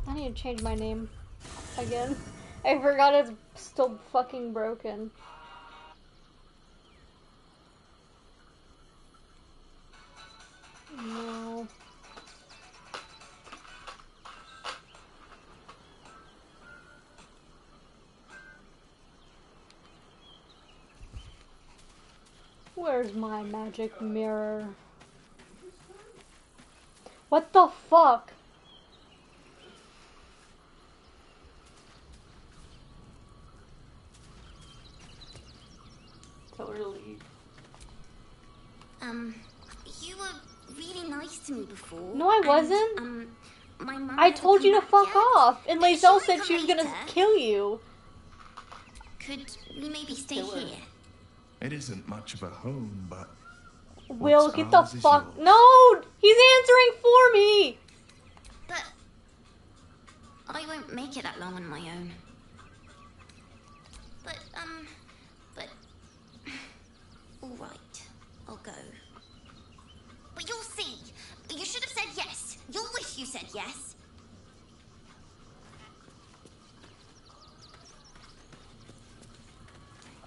I need to change my name again. I forgot it's still fucking broken. No. Where's my magic mirror? What the fuck? Totally. You were really nice to me before. No, I wasn't. My mum I told you to fuck yet. off, and Lae'zel said come she was gonna later. kill you. Could we maybe stay Kill her. here? It isn't much of a home, but Will, what's get the ours is fuck. yours. No! He's answering for me! But I won't make it that long on my own. But all right, I'll go. But you'll see. You should have said yes. You'll wish you said yes.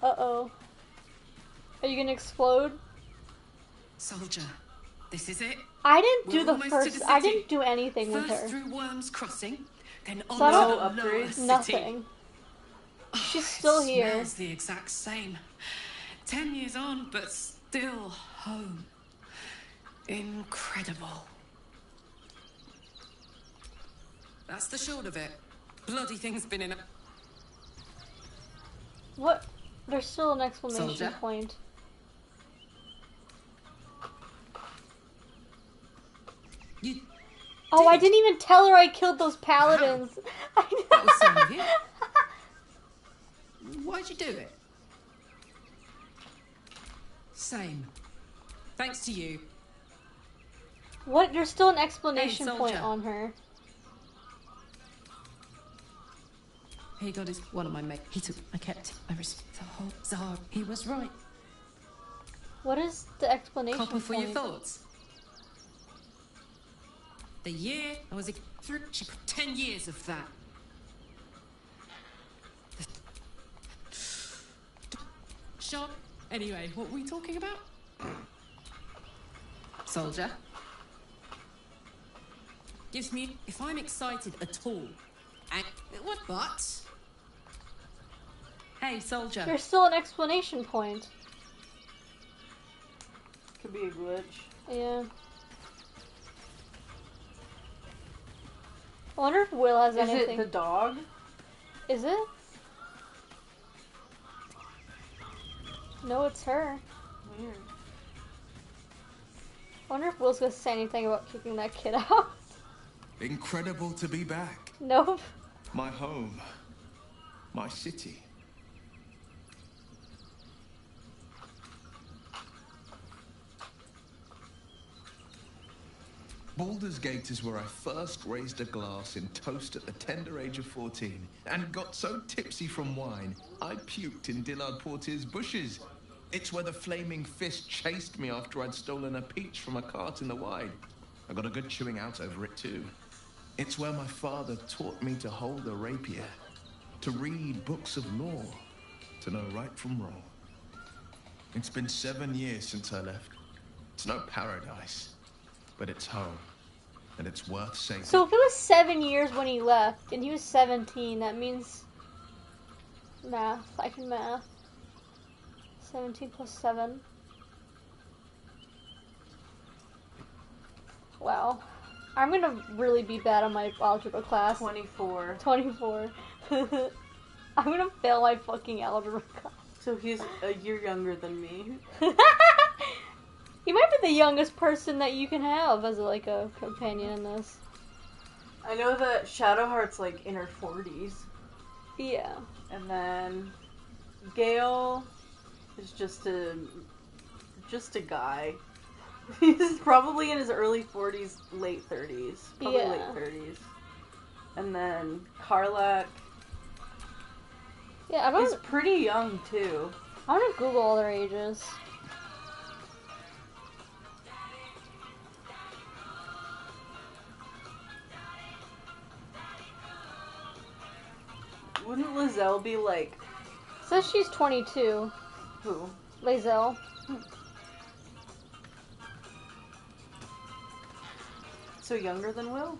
Uh-oh. Are you gonna explode? Soldier, this is it. I didn't do We're the almost to first. the I city. didn't do anything with First her. through Worm's Crossing, then on So I to don't- the lower upgrades? city. Nothing. She's still it here. Smells the exact same. 10 years on, but still home. Incredible. That's the short of it. Bloody thing's been in a... What? There's still an exclamation Soldier? point. You Oh, I did. didn't even tell her I killed those paladins. That was so of you. Why'd you do it? Same. Thanks to you. What? There's still an explanation Hey, point soldier. on her. He got his one of my mates. He took. I kept it. I respect the whole Zahar. He was right. What is the explanation Copper for point? your thoughts. The year I was a through 10 years of that. Shot. Anyway, what were we talking about? Soldier. Gives me if I'm excited at all. And what but? Hey, soldier. There's still an explanation point. Could be a glitch. Yeah. I wonder if Will has Is anything. it the dog? Is it? No, it's her. Weird. I wonder if Will's gonna say anything about kicking that kid out. Incredible to be back. Nope. My home. My city. Baldur's Gate is where I first raised a glass in toast at the tender age of 14 and got so tipsy from wine, I puked in Dillard Portier's bushes. It's where the flaming fist chased me after I'd stolen a peach from a cart in the Wide. I got a good chewing out over it too. It's where my father taught me to hold a rapier, to read books of lore, to know right from wrong. It's been 7 years since I left. It's no paradise, but it's home, and it's worth saving. So if it was 7 years when he left, and he was 17, that means... Math. I can math. 17 plus 7. Wow. I'm gonna really be bad on my algebra class. 24. 24. I'm gonna fail my fucking algebra class. So he's a year younger than me. He might be the youngest person that you can have as like a companion in this. I know that Shadowheart's like in her 40s. Yeah. And then Gale is just a guy. He's probably in his early 40s, late 30s. Probably Yeah. late 30s. And then Karlak Yeah, I is don't. pretty young too. I want to Google all their ages. Wouldn't Lizelle be like... Says she's 22. Who? Lizelle. So younger than Will?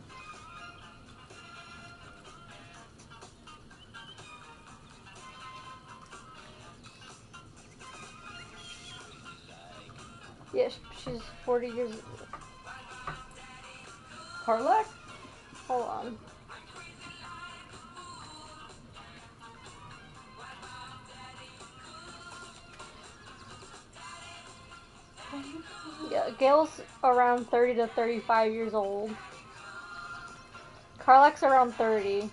Yeah, she's 40 years old. Karlach? Hold on. Yeah, Gale's around 30 to 35 years old. Karlach's around 30.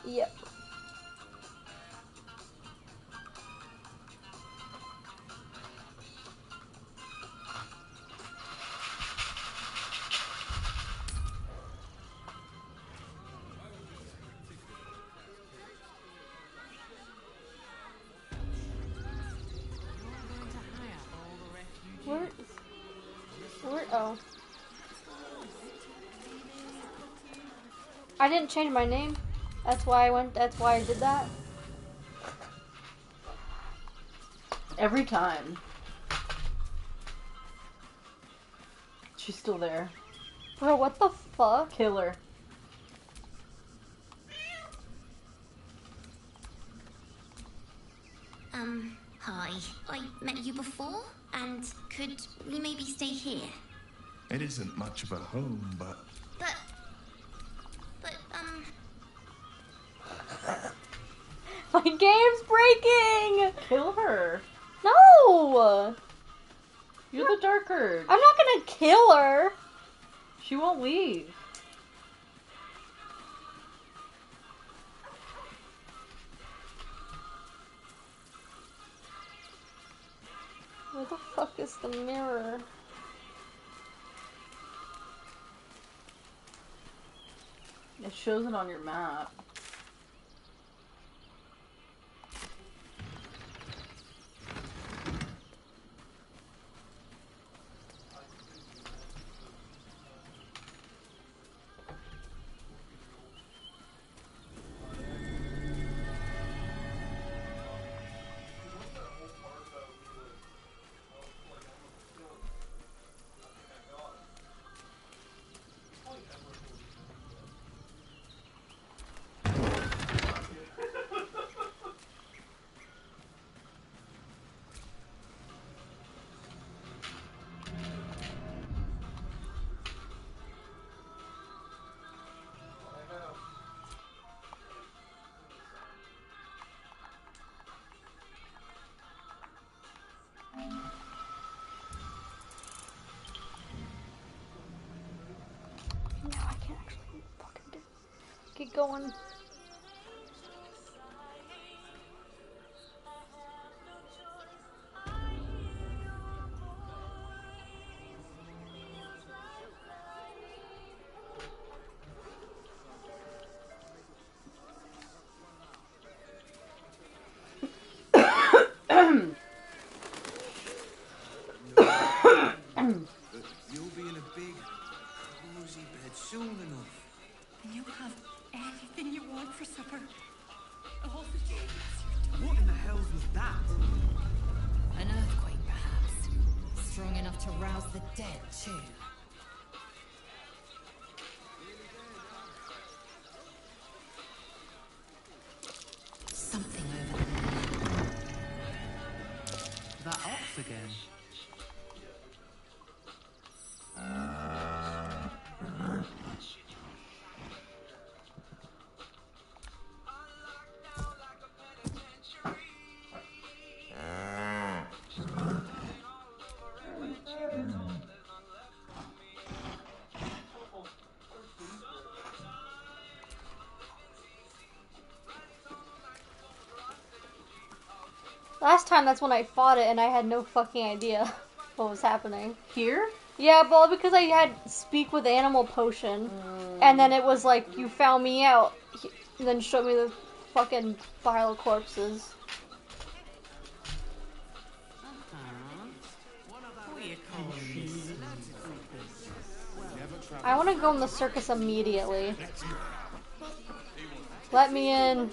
Yep. Where, oh. I didn't change my name. That's why I did that. Every time. She's still there. Bro, what the fuck? Kill her. Hi. I met you before, and could we maybe stay here? It isn't much of a home, but But, My game's breaking! Kill her. No! You're the Dark Urge. I'm not gonna kill her. She won't leave. Where the fuck is the mirror? It shows it on your map. No, I can't actually fucking do it. Get going. You'll be in a big, cozy bed soon enough. And you'll have anything you want for supper. All the things. What in the hell was that? An earthquake, perhaps. Strong enough to rouse the dead, too. Something over there. That ox again. Last time, that's when I fought it, and I had no fucking idea what was happening. Here? Yeah, but because I had speak with animal potion, and then it was like, you found me out, and then showed me the fucking pile of corpses. What do you call these? I want to go in the circus immediately. Let me in.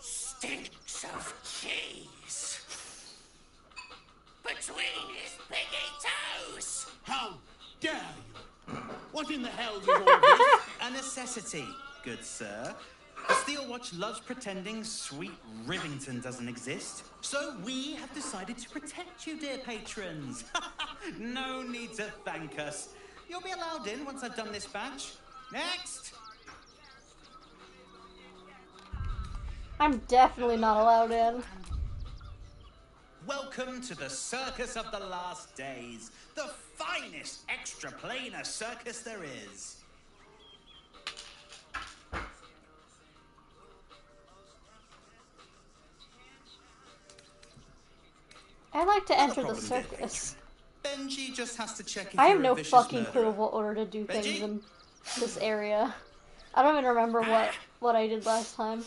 Stinks of cheese between his piggy toes. How dare you? What in the hell is all this? A necessity, good sir. The Steel Watch loves pretending sweet Rivington doesn't exist. So we have decided to protect you, dear patrons. No need to thank us. You'll be allowed in once I've done this batch. Next! I'm definitely not allowed in. Welcome to the Circus of the Last Days, the finest extraplanar circus there is. I'd like to Not a enter the problem, dear circus. patron. Benji just has to check if I have you're no a vicious fucking clue murderer. of what order to do things Benji? in this area. I don't even remember what I did last time.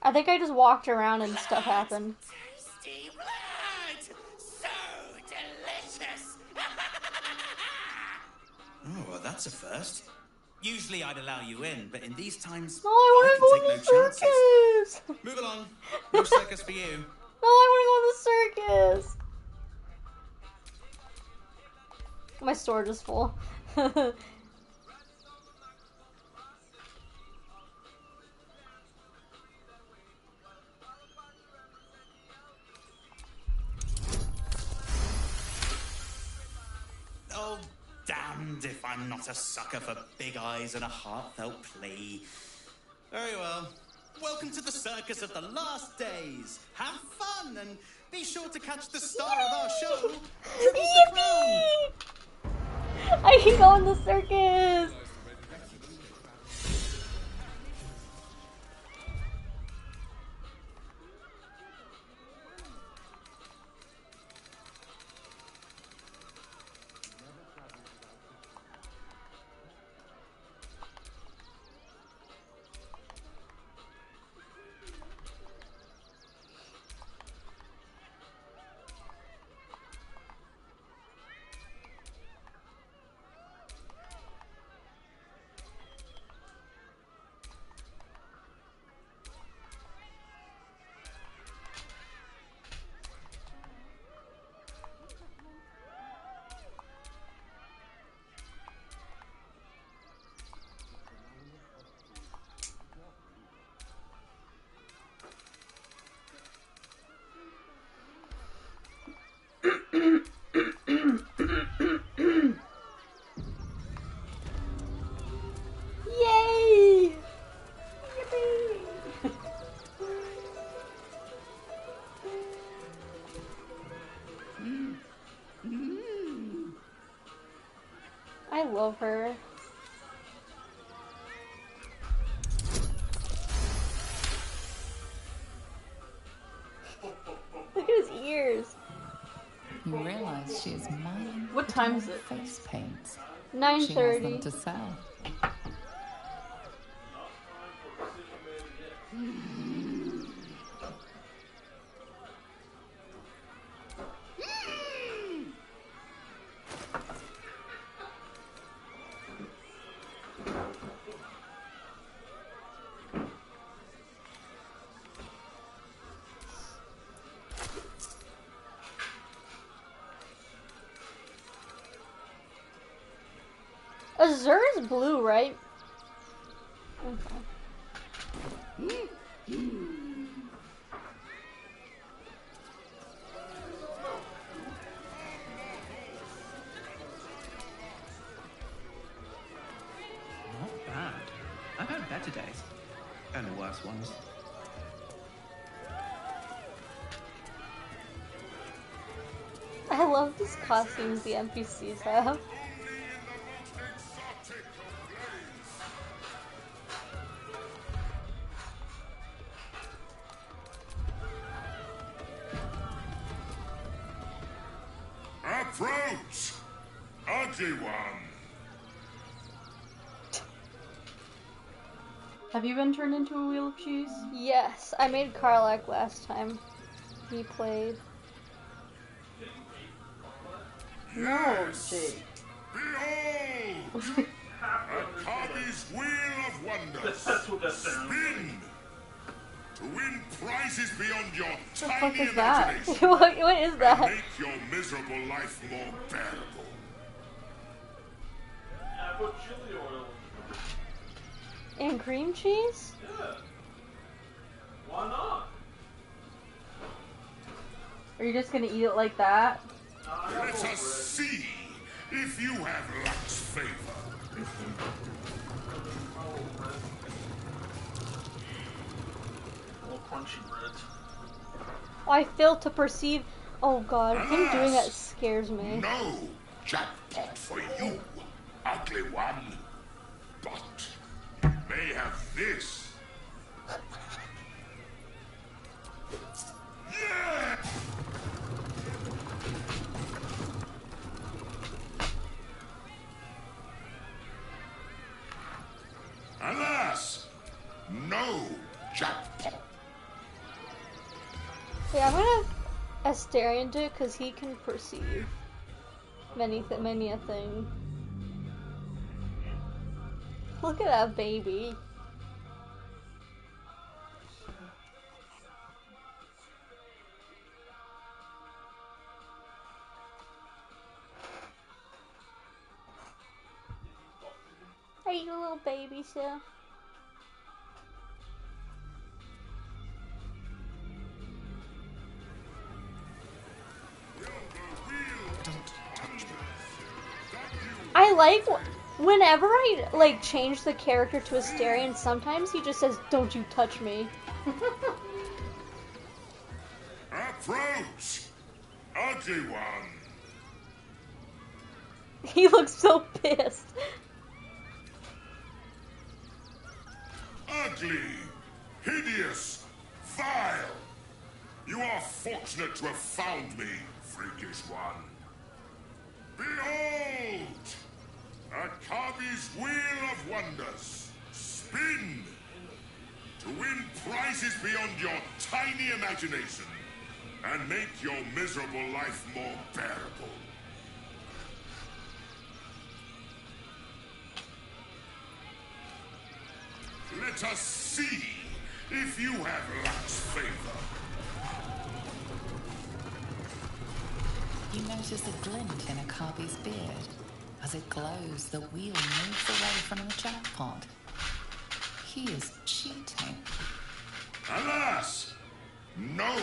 I think I just walked around and stuff happened. Tasty blood! So delicious! Oh, well, that's a first. Usually I'd allow you in, but in these times, No, I want to go can in take the no chances. circus! Move along. No circus for you. No, I want to go in the circus! My storage is full. Oh, damned if I'm not a sucker for big eyes and a heartfelt plea. Very well. Welcome to the Circus of the Last Days. Have fun and be sure to catch the star of our show, Dribbles the Clown. I can go in the circus! Yay! I love her. Look at his ears. You realize she is mine. What time is it? Face paints. She 9:30. has them to sell. Azure is blue, right? Okay. Not bad. I've had better days. And worse ones. I love these costumes the NPCs have. Approach! Ugly one! Have you been turned into a wheel of cheese? Yes, I made Karlak last time he played. No, Jake. Behold! Akabi's Wheel of Wonders. Spin! To win prizes beyond your What the tiny fuck is that? imagination. What is that? And make your miserable life more bearable. Apple chili oil. And cream cheese? Yeah. Why not? Are you just gonna eat it like that? Let us see if you have luck's favor. Little crunchy bread. I fail to perceive. Oh god, him doing that scares me. No jackpot for you, ugly one. But you may have this. Yeah! Alas, no jackpot. Yeah, I'm gonna have Astarion do it because he can perceive many a thing. Look at that baby. Are you a little baby, sir? I like whenever I like change the character to Astarion, sometimes he just says, "Don't you touch me." Approach, ugly one. He looks so pissed. Ugly, hideous, vile. You are fortunate to have found me, freakish one. Behold! Akabi's Wheel of Wonders. Spin! To win prizes beyond your tiny imagination and make your miserable life more bearable. Let us see if you have luck's favor. You notice a glint in Akabi's beard. As it glows, the wheel moves away from the jackpot. He is cheating. Alas, no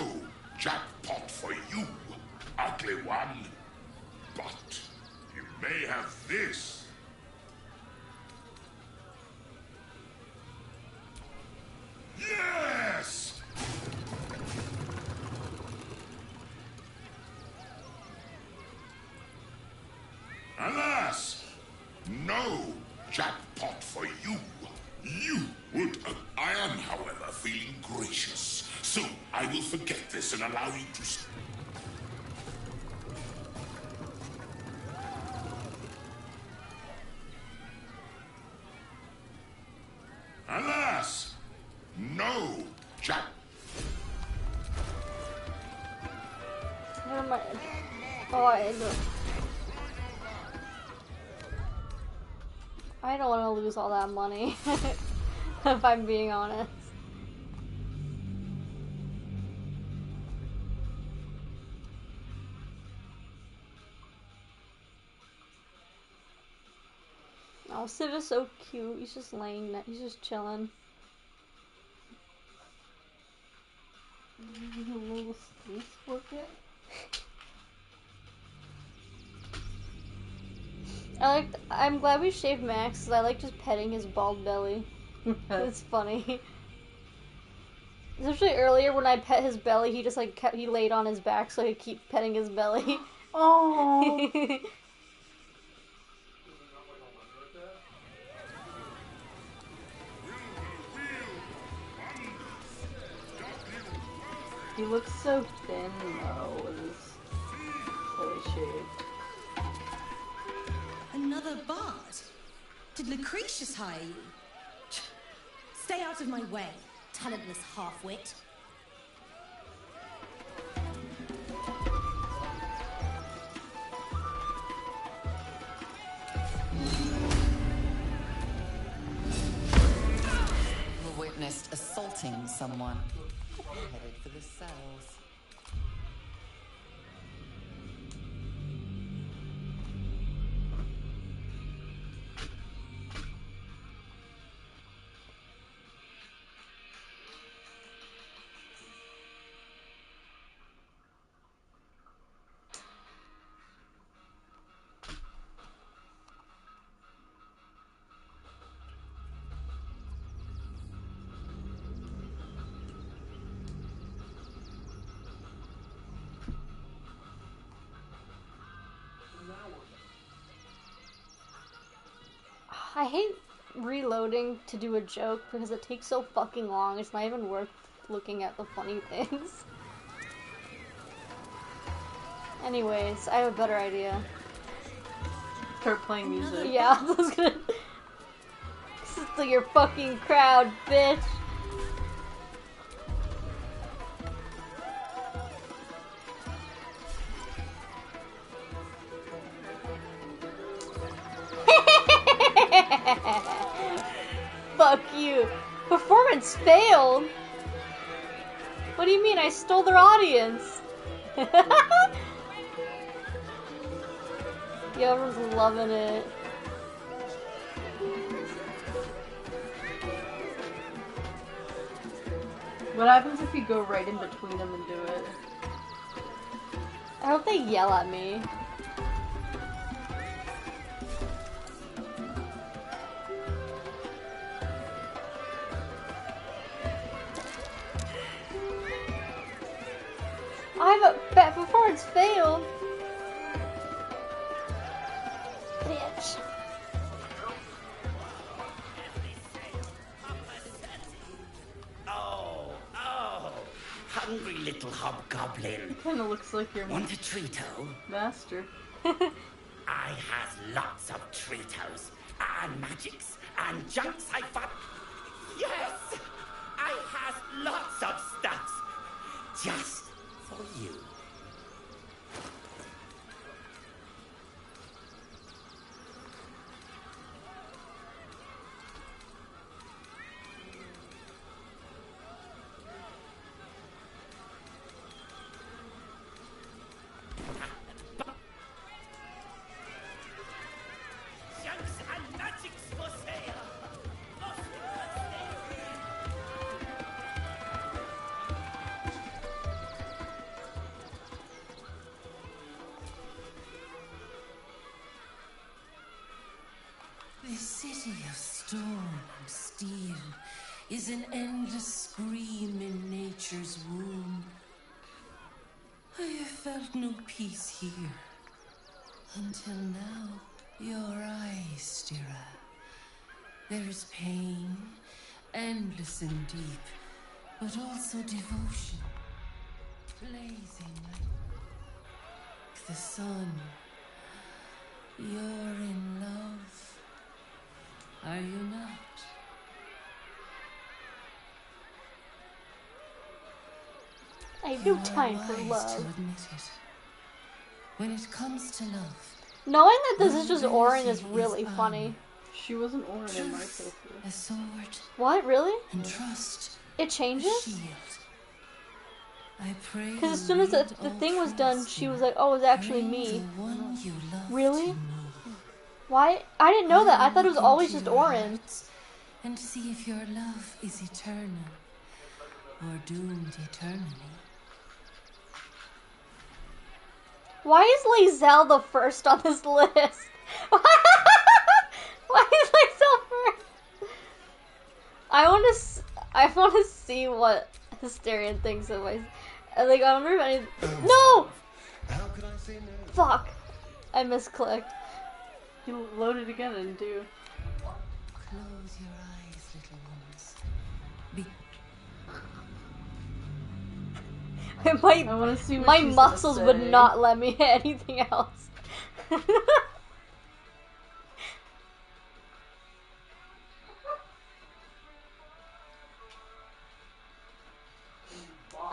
jackpot for you, ugly one. But you may have this. Yes! Alas, no jackpot for you. You would. I am, however, feeling gracious. So I will forget this and allow you to. Alas, no jack. What am I? Oh, I don't want to lose all that money, if I'm being honest. Oh, Civ is so cute. He's just laying there. He's just chilling. A little space worker. I'm glad we shaved Max because I like just petting his bald belly. It's funny. Especially earlier when I pet his belly, he just like he laid on his back so I could keep petting his belly. Oh. He looks so thin though with his fully shaved. Another bard? Did Lucretius hire you? Stay out of my way, talentless half-wit. just assaulting someone. Headed for the cells. I hate reloading to do a joke because it takes so fucking long. It's not even worth looking at the funny things. Anyways, I have a better idea. Start playing music. Yeah, I was gonna. This is to your fucking crowd, bitch. Fuck you. Performance failed? What do you mean? I stole their audience. Yeah, everyone's loving it. What happens if you go right in between them and do it? I hope they yell at me. I have a bet performance failed. Bitch. Oh, hungry little hobgoblin. Kinda looks like your Want a treato? master. I has lots of treatos and magics and junks I found. Yes, I has lots of stuffs just for you. Junks and magics for sale. This city of storm and steel is an endless scream in nature's womb. I have felt no peace here. Until now, your eyes, Stira. There is pain, endless and deep, but also devotion, blazing like the sun. You're in love, are you not? I have no time for Wise love. to admit it. When it comes to love, Knowing that this is just Orin is really funny. She wasn't Orin in my truth, playthrough. a sword, What, really? and trust, It a changes? shield. I pray. Because as soon as the thing was done, she was like, oh, it's actually me. Really? Why? I didn't know that. I thought it was always just Orin. And see if your love is eternal or doomed eternally. Why is Lae'zel the first on this list? Why is Lae'zel first? I want to see what Hysterian thinks of my. Like, I wonder if any. No! How could I say no? Fuck! I misclicked. You loaded again and do. Close your eyes, little ones. I want to see what my she's muscles gonna would say. not let me hit anything else.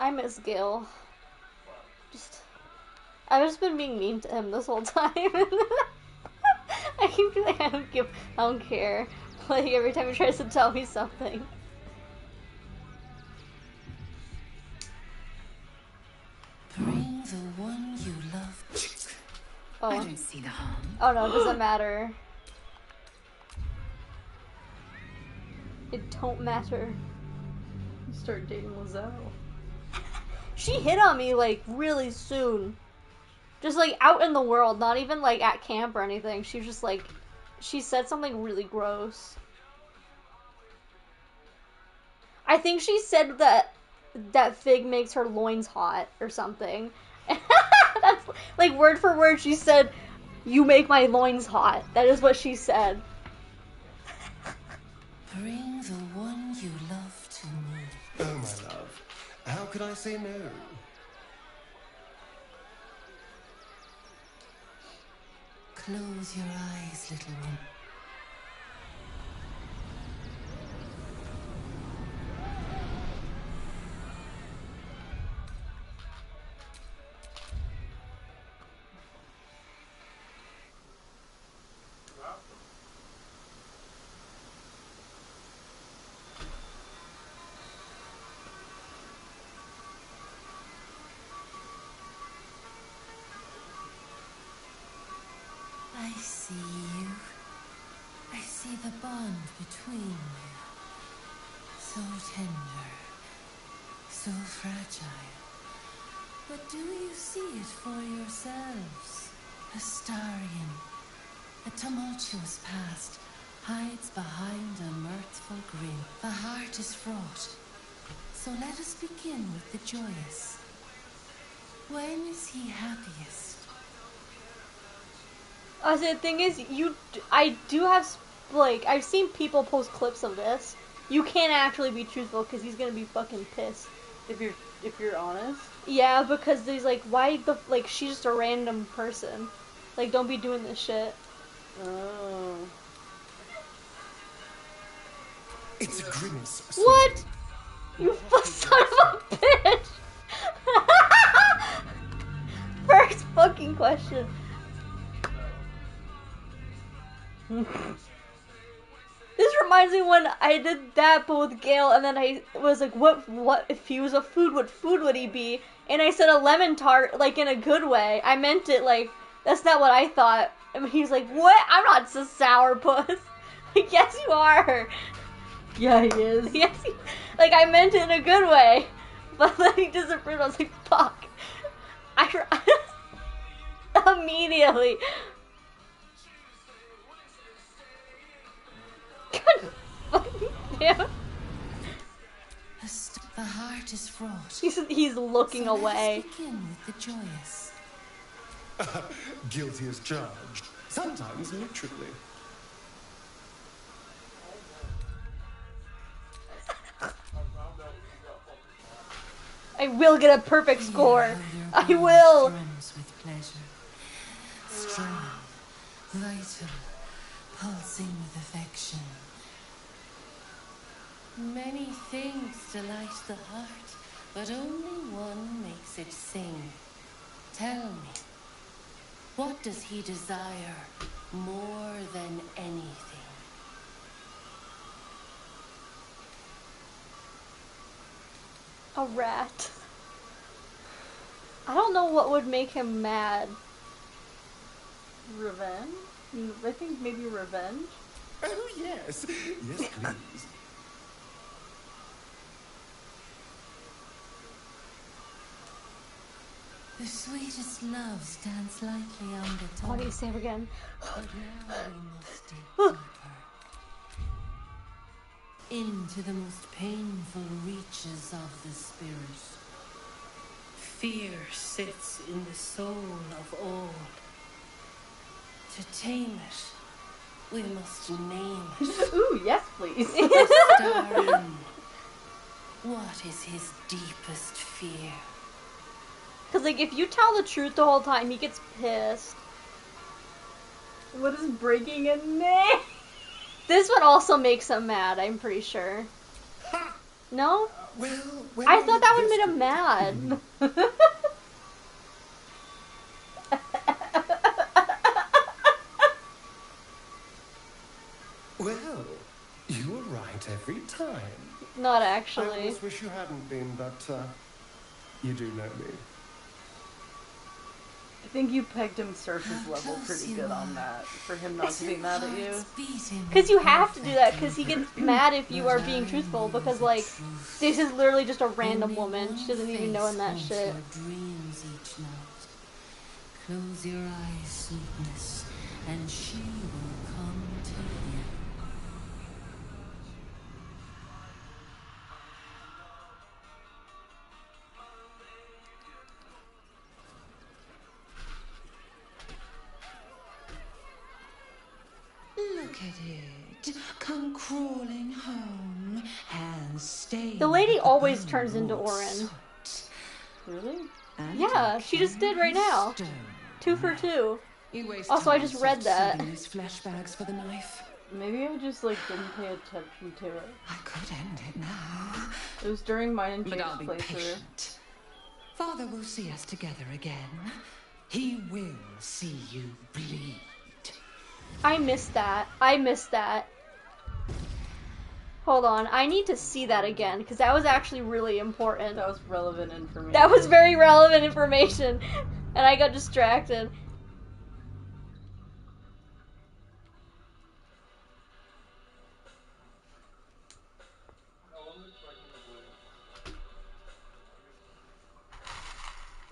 I miss Gil. I've just been being mean to him this whole time. I keep feeling I don't care. Like every time he tries to tell me something. Oh. I don't see the harm. Oh no, it doesn't matter. It don't matter. You start dating Lizelle. She hit on me like really soon. Just like out in the world, not even like at camp or anything. She was just like, she said something really gross. I think she said that Fig makes her loins hot or something. That's like word for word. She said, "You make my loins hot." That is what she said. Bring the one you love to me. Oh, my love. How could I say no? Close your eyes, little one. I see you. I see the bond between you. So tender, so fragile. But do you see it for yourselves? Astarion, a tumultuous past, hides behind a mirthful grin. The heart is fraught. So let us begin with the joyous. When is he happiest? The thing is, I do have, like, I've seen people post clips of this. You can't actually be truthful because he's gonna be fucking pissed. If you're honest? Yeah, because he's like, why the, like, she's just a random person. Like, don't be doing this shit. Oh. It's a grimace. What? You son of a bitch! First fucking question. This reminds me when I did that but with Gale, and then I was like, what if he was a food, what food would he be? And I said a lemon tart, like in a good way. I meant it like, that's not what I thought. And he's like, what? I'm not a sourpuss. Like, yes you are. Yeah, he is. Yes, like I meant it in a good way. But then he disapproved. I was like, fuck. Immediately. God fucking damn. The heart is fraught. He's looking so away. Let us begin with the joyous. Guilty as charged. Sometimes literally. I will get a perfect score. I will. With pleasure. Strong, vital, pulsing with affection. Many things delight the heart, but only one makes it sing. Tell me, what does he desire more than anything? A rat. I don't know what would make him mad. Revenge? I think maybe revenge? Oh, yes. Yes, please. The sweetest love stands lightly on the tongue. What do you say again? But now we must dig deeper. Into the most painful reaches of the spirit. Fear sits in the soul of all. To tame it, we must name it. Ooh, yes, please. Astarion, what is his deepest fear? Because, like, if you tell the truth the whole time, he gets pissed. What is breaking a neck? This one also makes him mad, I'm pretty sure. No? Well, I thought that would have made him mad. Well, you were right every time. Not I actually. almost wish you hadn't been, but you do know me. I think you pegged him surface level pretty good on that, for him not to be mad at you. Because you have to do that, because he gets mad if you are being truthful, because, like, this is literally just a random woman. She doesn't even know in that shit. Dreams each night. Close your eyes, sweetness, and she will come to you. Look at it. Come crawling home and stay. The lady always turns into Orin. Really? Yeah, she just did right now. 2 for 2. Also, I just read that. These flesh bags for the knife. Maybe I just, like, didn't pay attention to it. I could end it now. It was during mine and But Jake's I'll be playthrough. patient. Father will see us together again. He will see you bleed. I missed that. I missed that. Hold on, I need to see that again, because that was actually really important. That was relevant information. That was very relevant information, and I got distracted.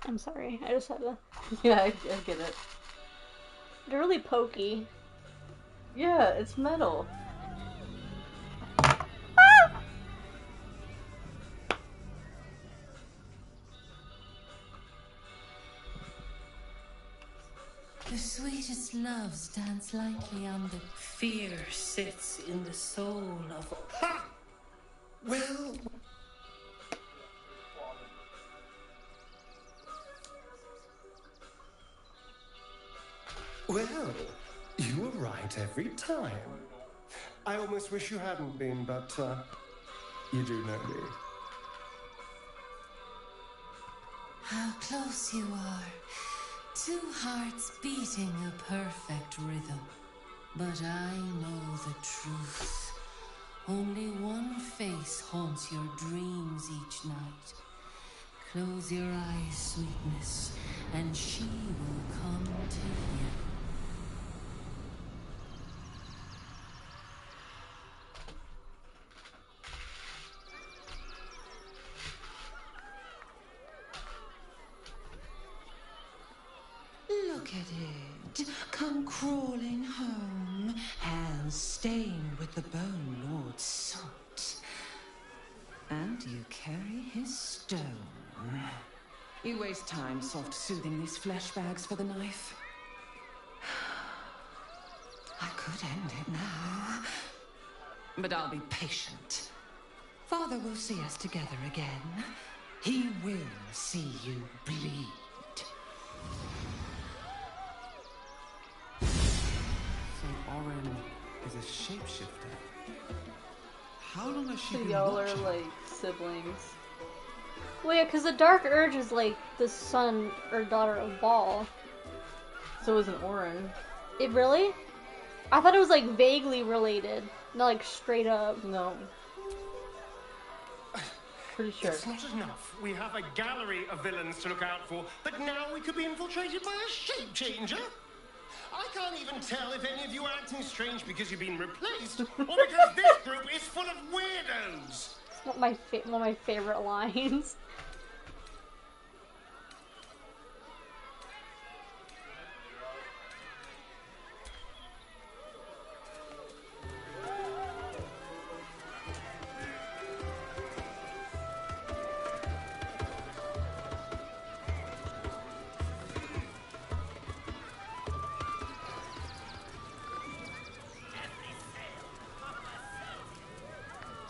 I'm sorry, I just had to... Yeah, I get it. They're really pokey. Yeah, it's metal. The sweetest loves dance lightly on the fear sits in the soul of. Ha! Well. Well, you were right every time. I almost wish you hadn't been, but you do know me. How close you are. 2 hearts beating a perfect rhythm. But I know the truth. Only one face haunts your dreams each night. Close your eyes, sweetness, and she will come to you. Look at it. Come crawling home and stained with the Bone Lord's salt. And you carry his stone. You waste time soft soothing these flesh bags for the knife. I could end it now. But I'll be patient. Father will see us together again. He will see you bleed. So Orin is a shapeshifter. How long has she So been y'all are watching? like siblings. Well, yeah, because the Dark Urge is like the son or daughter of Baal. So is an Orin. It really? I thought it was like vaguely related, not like straight up. No. Pretty sure. It's not enough. We have a gallery of villains to look out for, but now we could be infiltrated by a shape changer. I can't even tell if any of you are acting strange because you've been replaced, or because this group is full of weirdos. It's not my one of my favorite lines.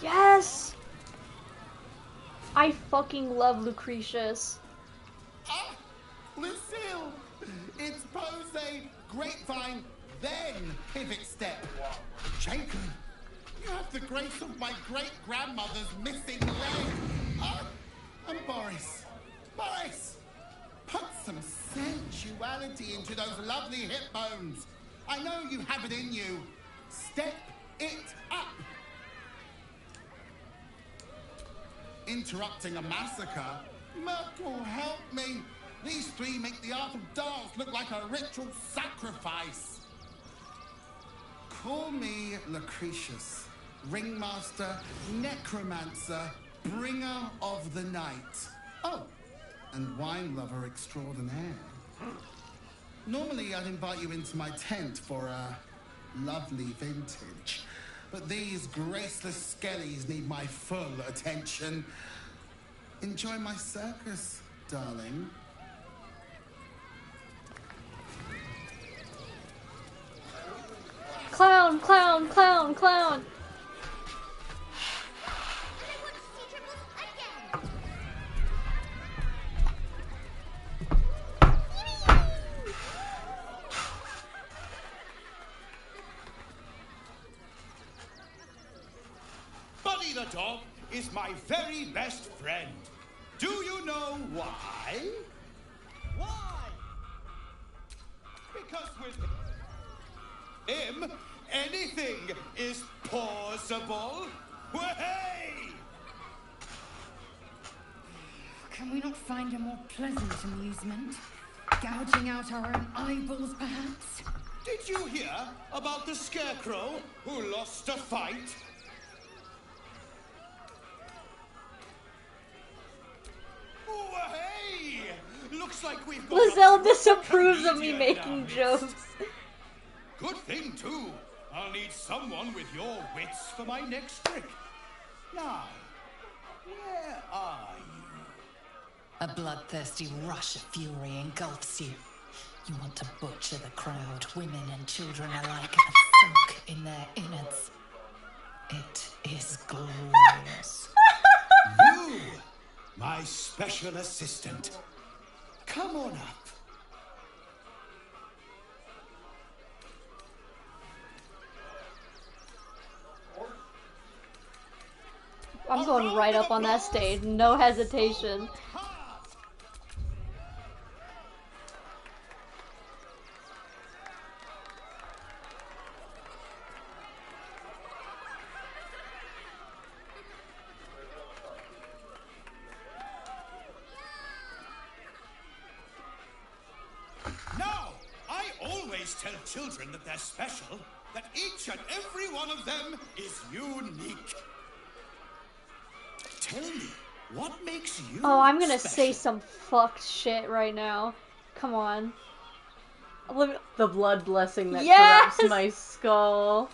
Yes! I fucking love Lucretius. Ah! Lucille! It's Pose, Grapevine, then Pivot Step. Jacob, you have the grace of my great-grandmother's missing leg. Ah! And Boris. Boris! Put some sensuality into those lovely hip bones. I know you have it in you. Step it up. Interrupting a massacre? Merkel, help me. These three make the art of dance look like a ritual sacrifice. Call me Lucretius, ringmaster, necromancer, bringer of the night. Oh, and wine lover extraordinaire. Normally, I'd invite you into my tent for a lovely vintage. But these graceless skellies need my full attention. Enjoy my circus, darling. Clown, clown, clown, clown. Buddy the dog is my very best friend. Do you know why? Why? Because with him, anything is possible. Hey! Can we not find a more pleasant amusement? Gouging out our own eyeballs, perhaps? Did you hear about the scarecrow who lost a fight? Oh, hey! Looks like we've got Lizelle disapproves of me making jokes. Good thing, too. I'll need someone with your wits for my next trick. Now, where are you? A bloodthirsty rush of fury engulfs you. You want to butcher the crowd, women and children alike, and soak in their innards. It is glorious. You, my special assistant. Come on up. I'm going right up on that stage, no hesitation. Now, I always tell children that they're special, that each and every one of them is unique. Tell me, what makes you Oh, I'm gonna special? say some fucked shit right now. Come on. Look. The blood blessing that Yes! corrupts my skull.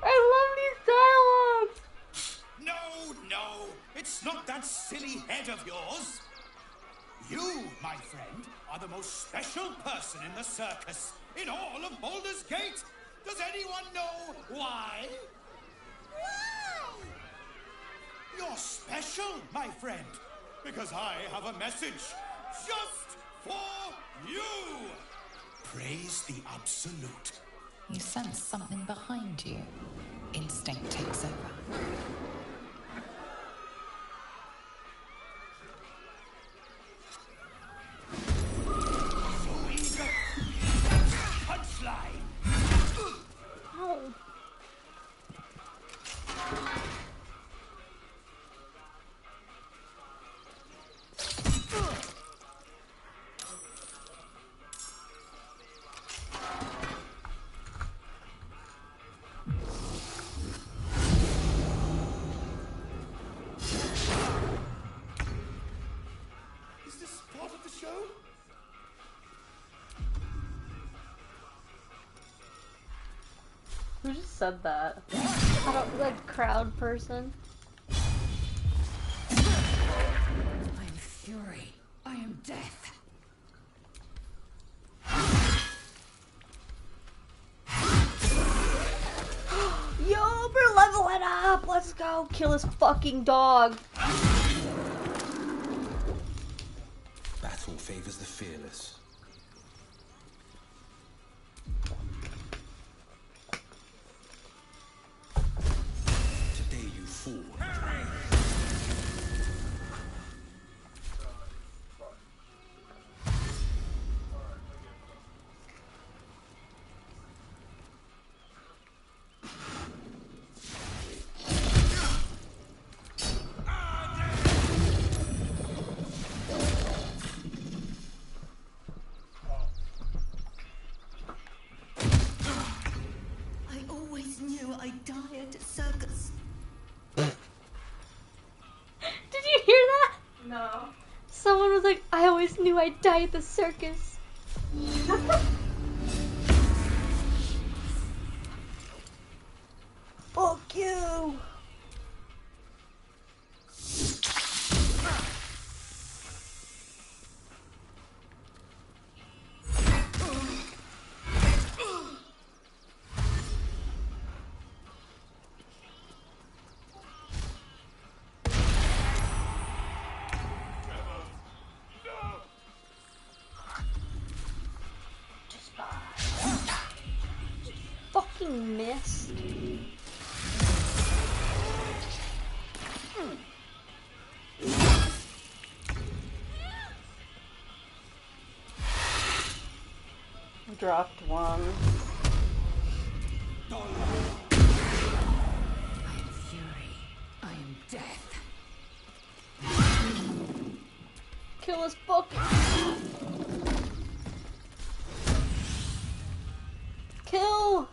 I love these dialogues. No, it's not that silly head of yours. You, my friend, are the most special person in the circus, in all of Baldur's Gate. Does anyone know why? Why? You're special, my friend, because I have a message just for you. Praise the Absolute. You sense something behind you. Instinct takes over. Punchline. Oh. Is this part of the show? Who just said that? I don't like crowd person. I am fury. I am death. Yo, we're leveling up. Let's go kill this fucking dog. Battle favors the fearless. Today you fall. die at a circus. Did you hear that? No. Someone was like, I always knew I'd die at the circus. Fuck you! Fucking missed. Dropped one. I am fury. I am death. Kill his book. Kill.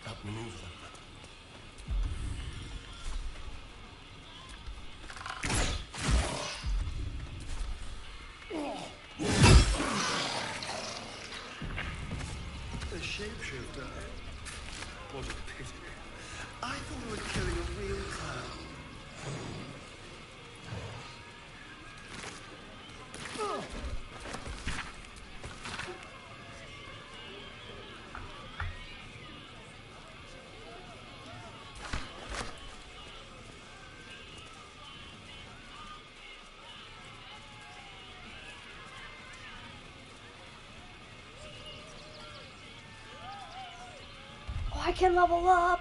That maneuver. A shapeshifter? What a pity. I thought we were killing a real clown. I can level up.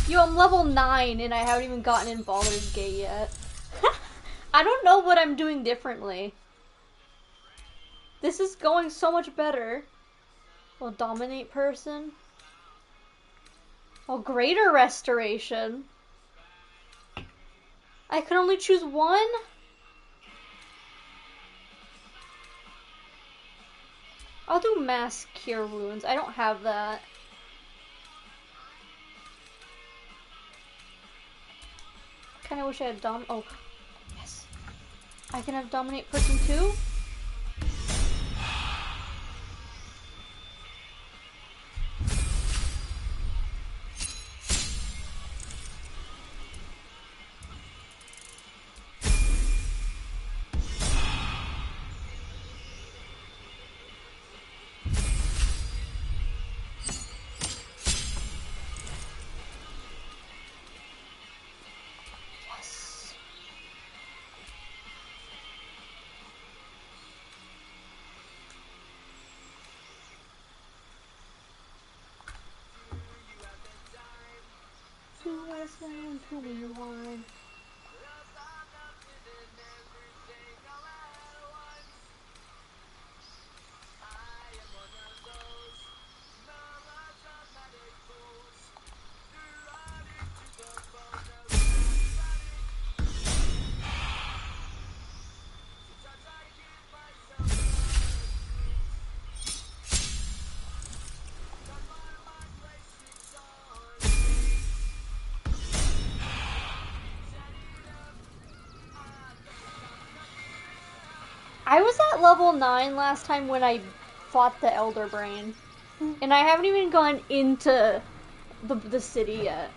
Yo, I'm level 9 and I haven't even gotten in Baldur's Gate yet. I don't know what I'm doing differently. This is going so much better. Well, dominate person. Oh, greater restoration. I can only choose one? I'll do mass cure wounds. I don't have that. Kinda wish I had oh, yes. I can have dominate person too? I was at level 9 last time when I fought the Elder Brain. And I haven't even gone into the city yet.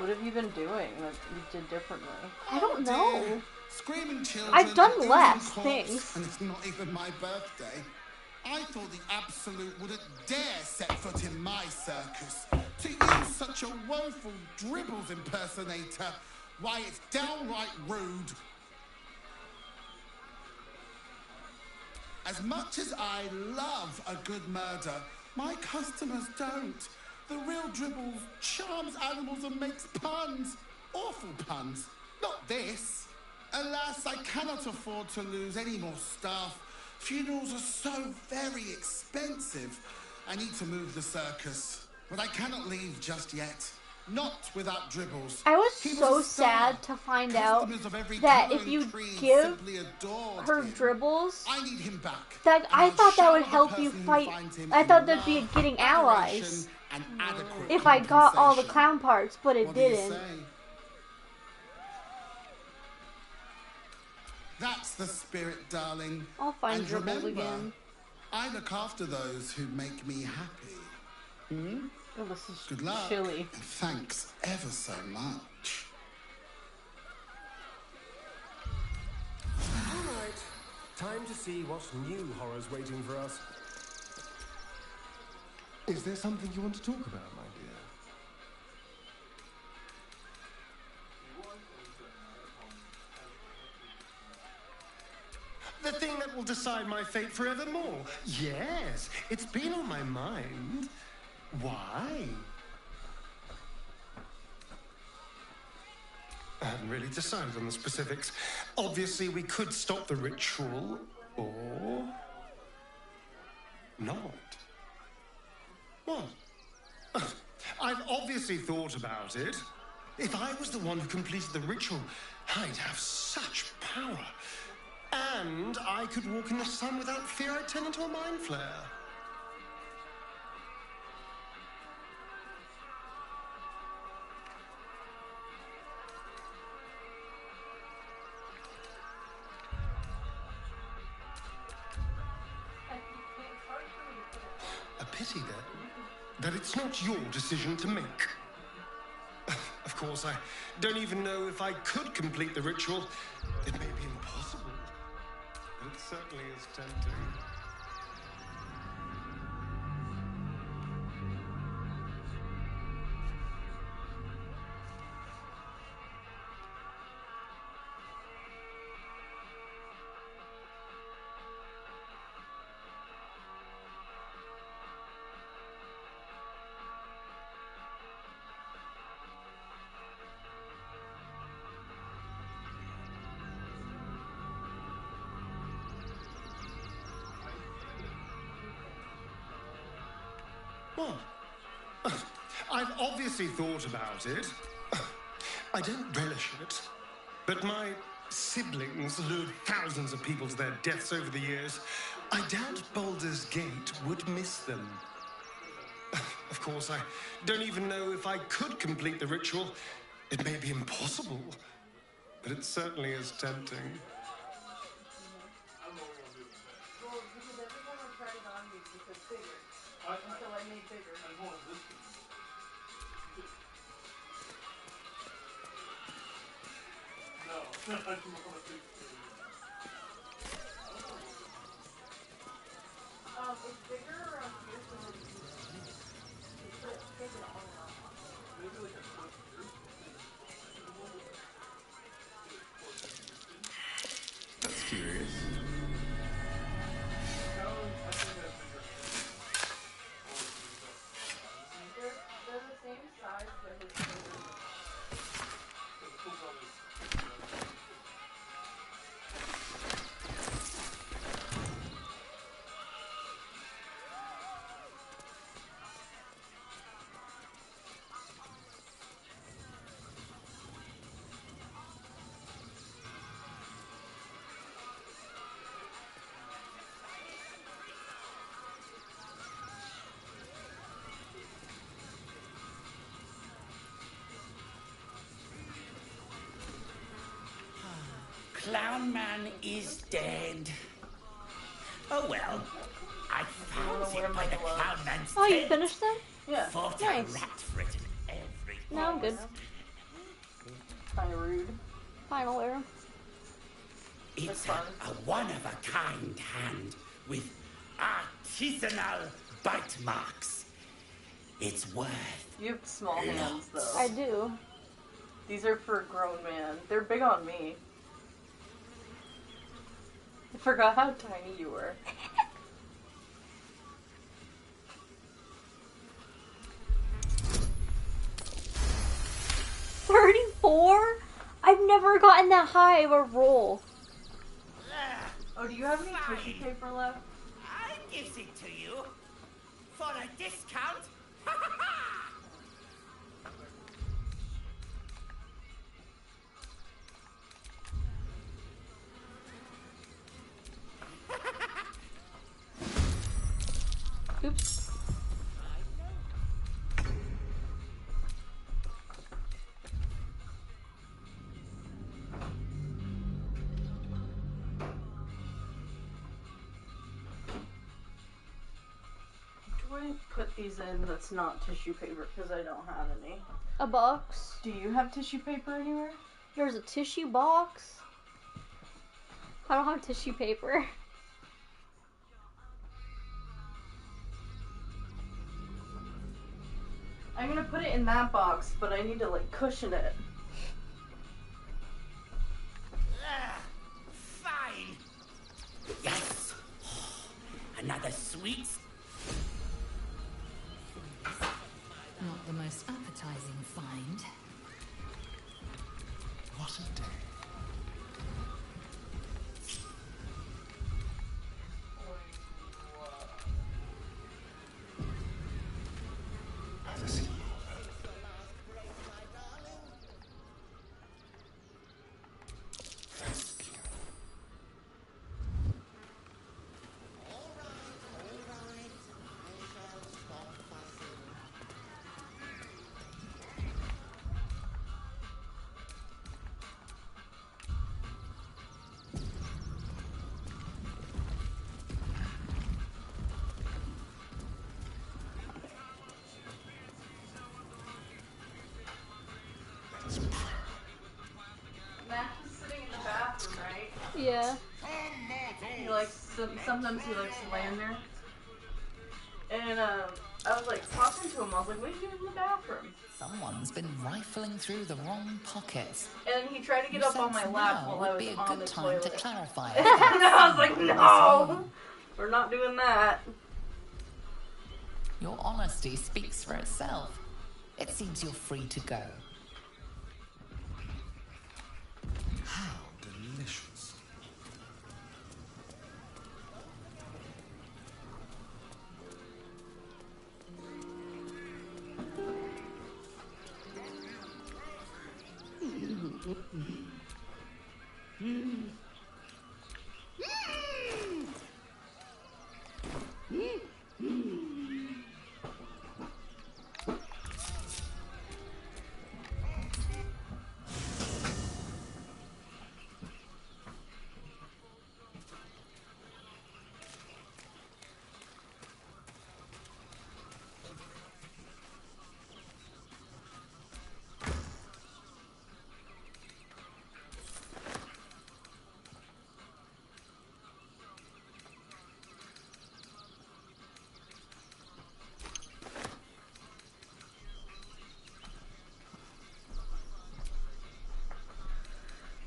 What have you been doing that you did differently? I don't know. Dear. Screaming children. I've done oozing less corpse, things. And it's not even my birthday. I thought the Absolute wouldn't dare set foot in my circus. To use such a woeful Dribbles impersonator, why, it's downright rude. As much as I love a good murder, my customers don't. The real Dribbles charms animals and makes puns. Awful puns. Not this. Alas, I cannot afford to lose any more staff. Funerals are so very expensive. I need to move the circus, but I cannot leave just yet. Not without Dribbles. I was He so a star. sad to find out Customers of every that colour if you and creed give simply adored her him. dribbles, I need him back. that I I'll thought that shower would the help you person who fight. finds him I in thought that'd be love, getting adoration, allies and adequate if I got all the compensation. clown parts, but it What do you didn't. say? That's the spirit, darling. I'll find And dribbles remember, again. I look after those who make me happy. Hmm? Oh, this is Good luck. chilly. And thanks ever so much. Alright, time to see what new horror's waiting for us. Is there something you want to talk about, my dear? The thing that will decide my fate forevermore. Yes, it's been on my mind. Why? I haven't really decided on the specifics. Obviously, we could stop the ritual, or not. What? I've obviously thought about it. If I was the one who completed the ritual, I'd have such power. And I could walk in the sun without fear I'd turn into a mind flare. A pity, then, that it's not your decision to make. Of course, I don't even know if I could complete the ritual. It may be impossible, but it certainly is tempting. What? I've obviously thought about it. I don't relish it, but my siblings lured thousands of people to their deaths over the years. I doubt Baldur's Gate would miss them. Of course, I don't even know if I could complete the ritual. It may be impossible, but it certainly is tempting. That's curious. Clown Man is dead. Oh well. I found it by the Clown Man's Oh, you tent. finished them? Yeah. Fought Nice. a rat for it and everything. No, I'm good. Kind of rude. Final era. It's a one-of-a-kind hand with artisanal bite marks. It's worth. You have small hands, though. I do. These are for a grown man. They're big on me. I forgot how tiny you were. 34? I've never gotten that high of a roll. Oh, do you have any tissue paper left? I gives it to you for a discount. Oops. Do I put these in that's not tissue paper because I don't have any? A box. Do you have tissue paper anywhere? There's a tissue box. I don't have tissue paper. I'm gonna put it in that box, but I need to like cushion it. Fine. Yes. Another sweet. Not the most appetizing find. What a day. Max is sitting in the bathroom, right? Yeah. He likes sometimes he likes to lay in there. And I was like talking to him. I was like, "What are you doing in the bathroom?" Someone's been rifling through the wrong pockets. And he tried to get up on my lap while I would was be a on good the time to toilet. clarify. And I was like, "No, we're not doing that." Your honesty speaks for itself. It seems you're free to go. How delicious.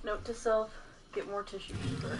Note to self: get more tissue paper.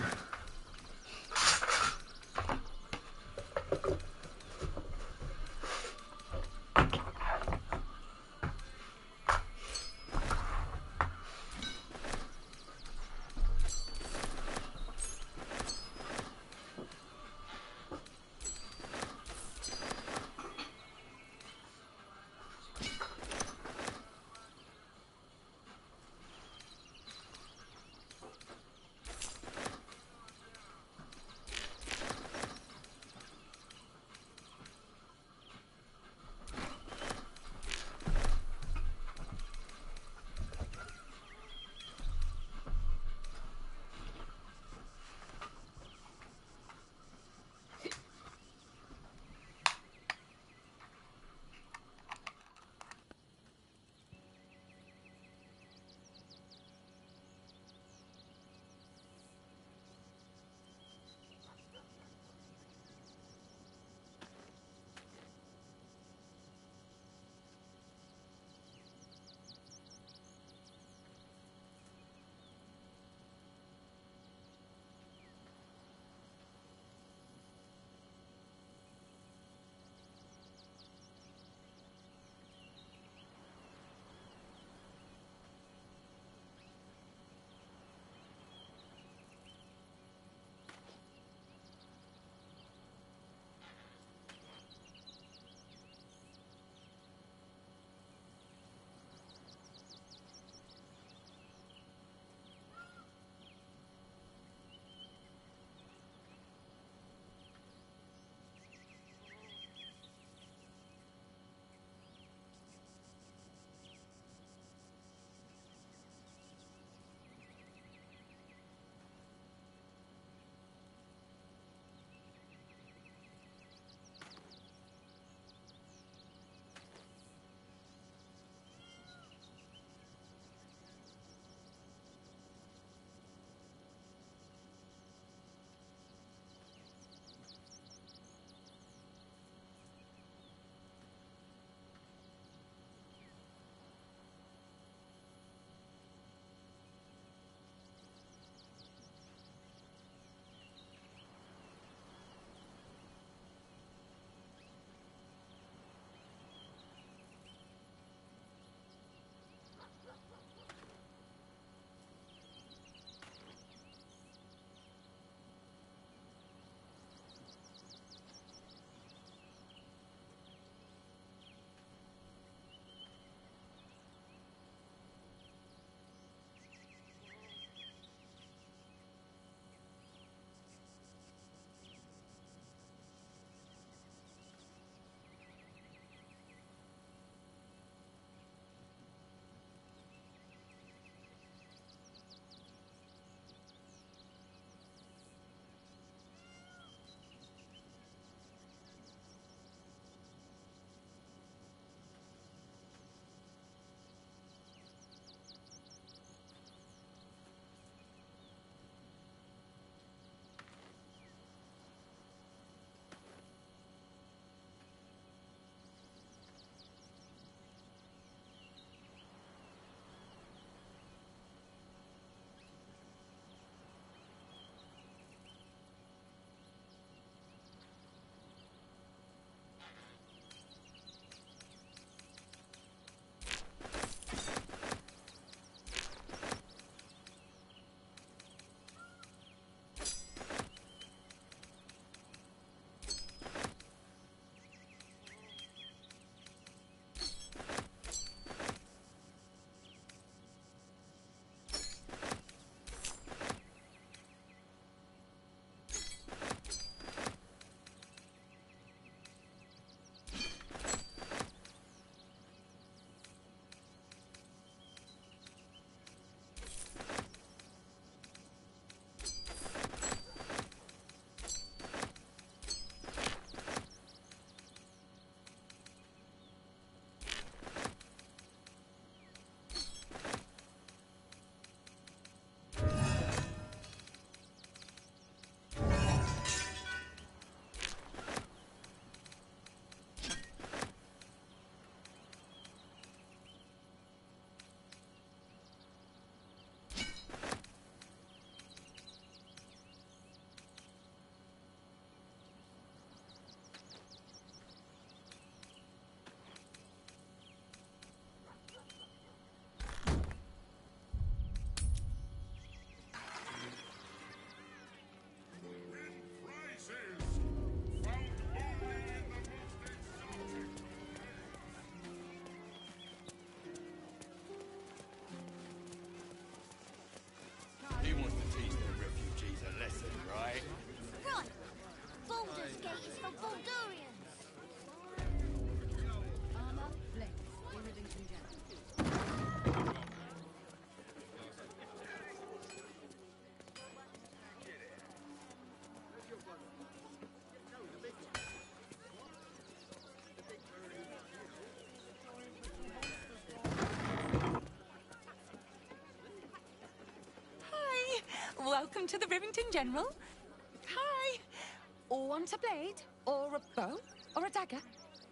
Welcome to the Rivington General. Hi. Want a blade? Or a bow? Or a dagger?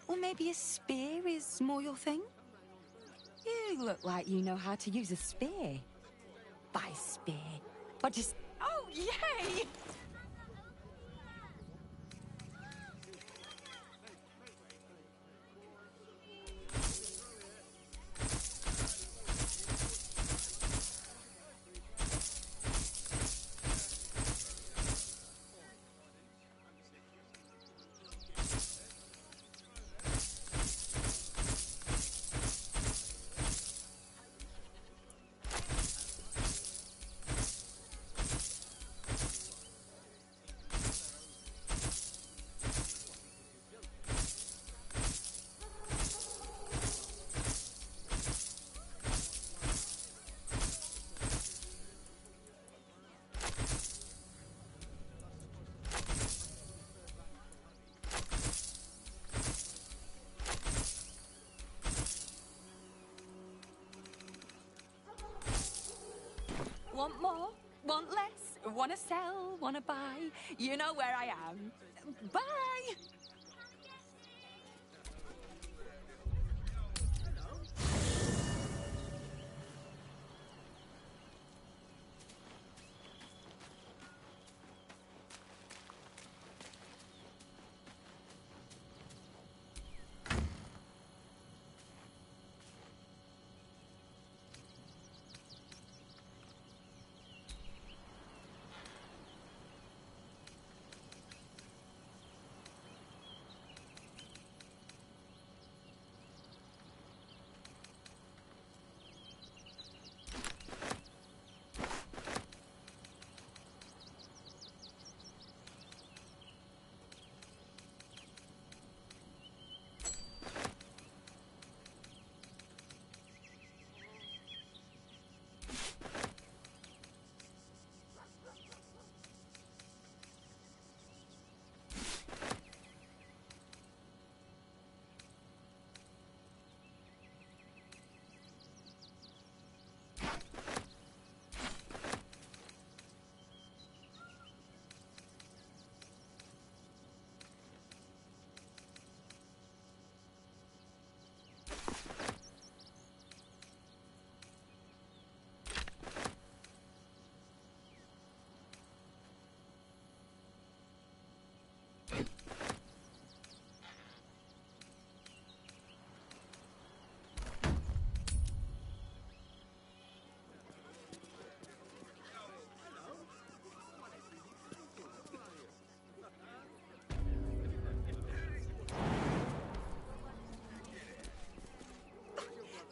Or maybe a spear is more your thing? You look like you know how to use a spear. By spear. Or just... Oh, yay! Want more? Want less? Wanna sell? Wanna buy? You know where I am. Bye!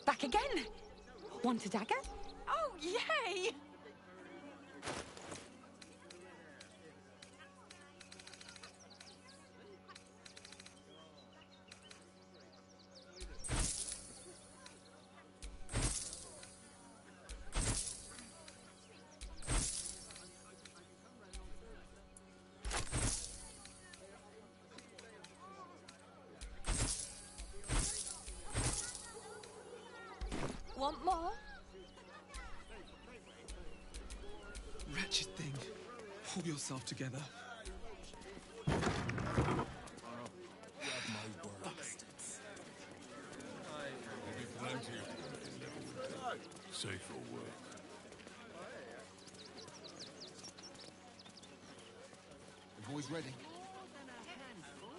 Back again. Want a dagger? Oh, yay! Want more? Wretched thing. Pull yourself together. Safe for work. The boys ready?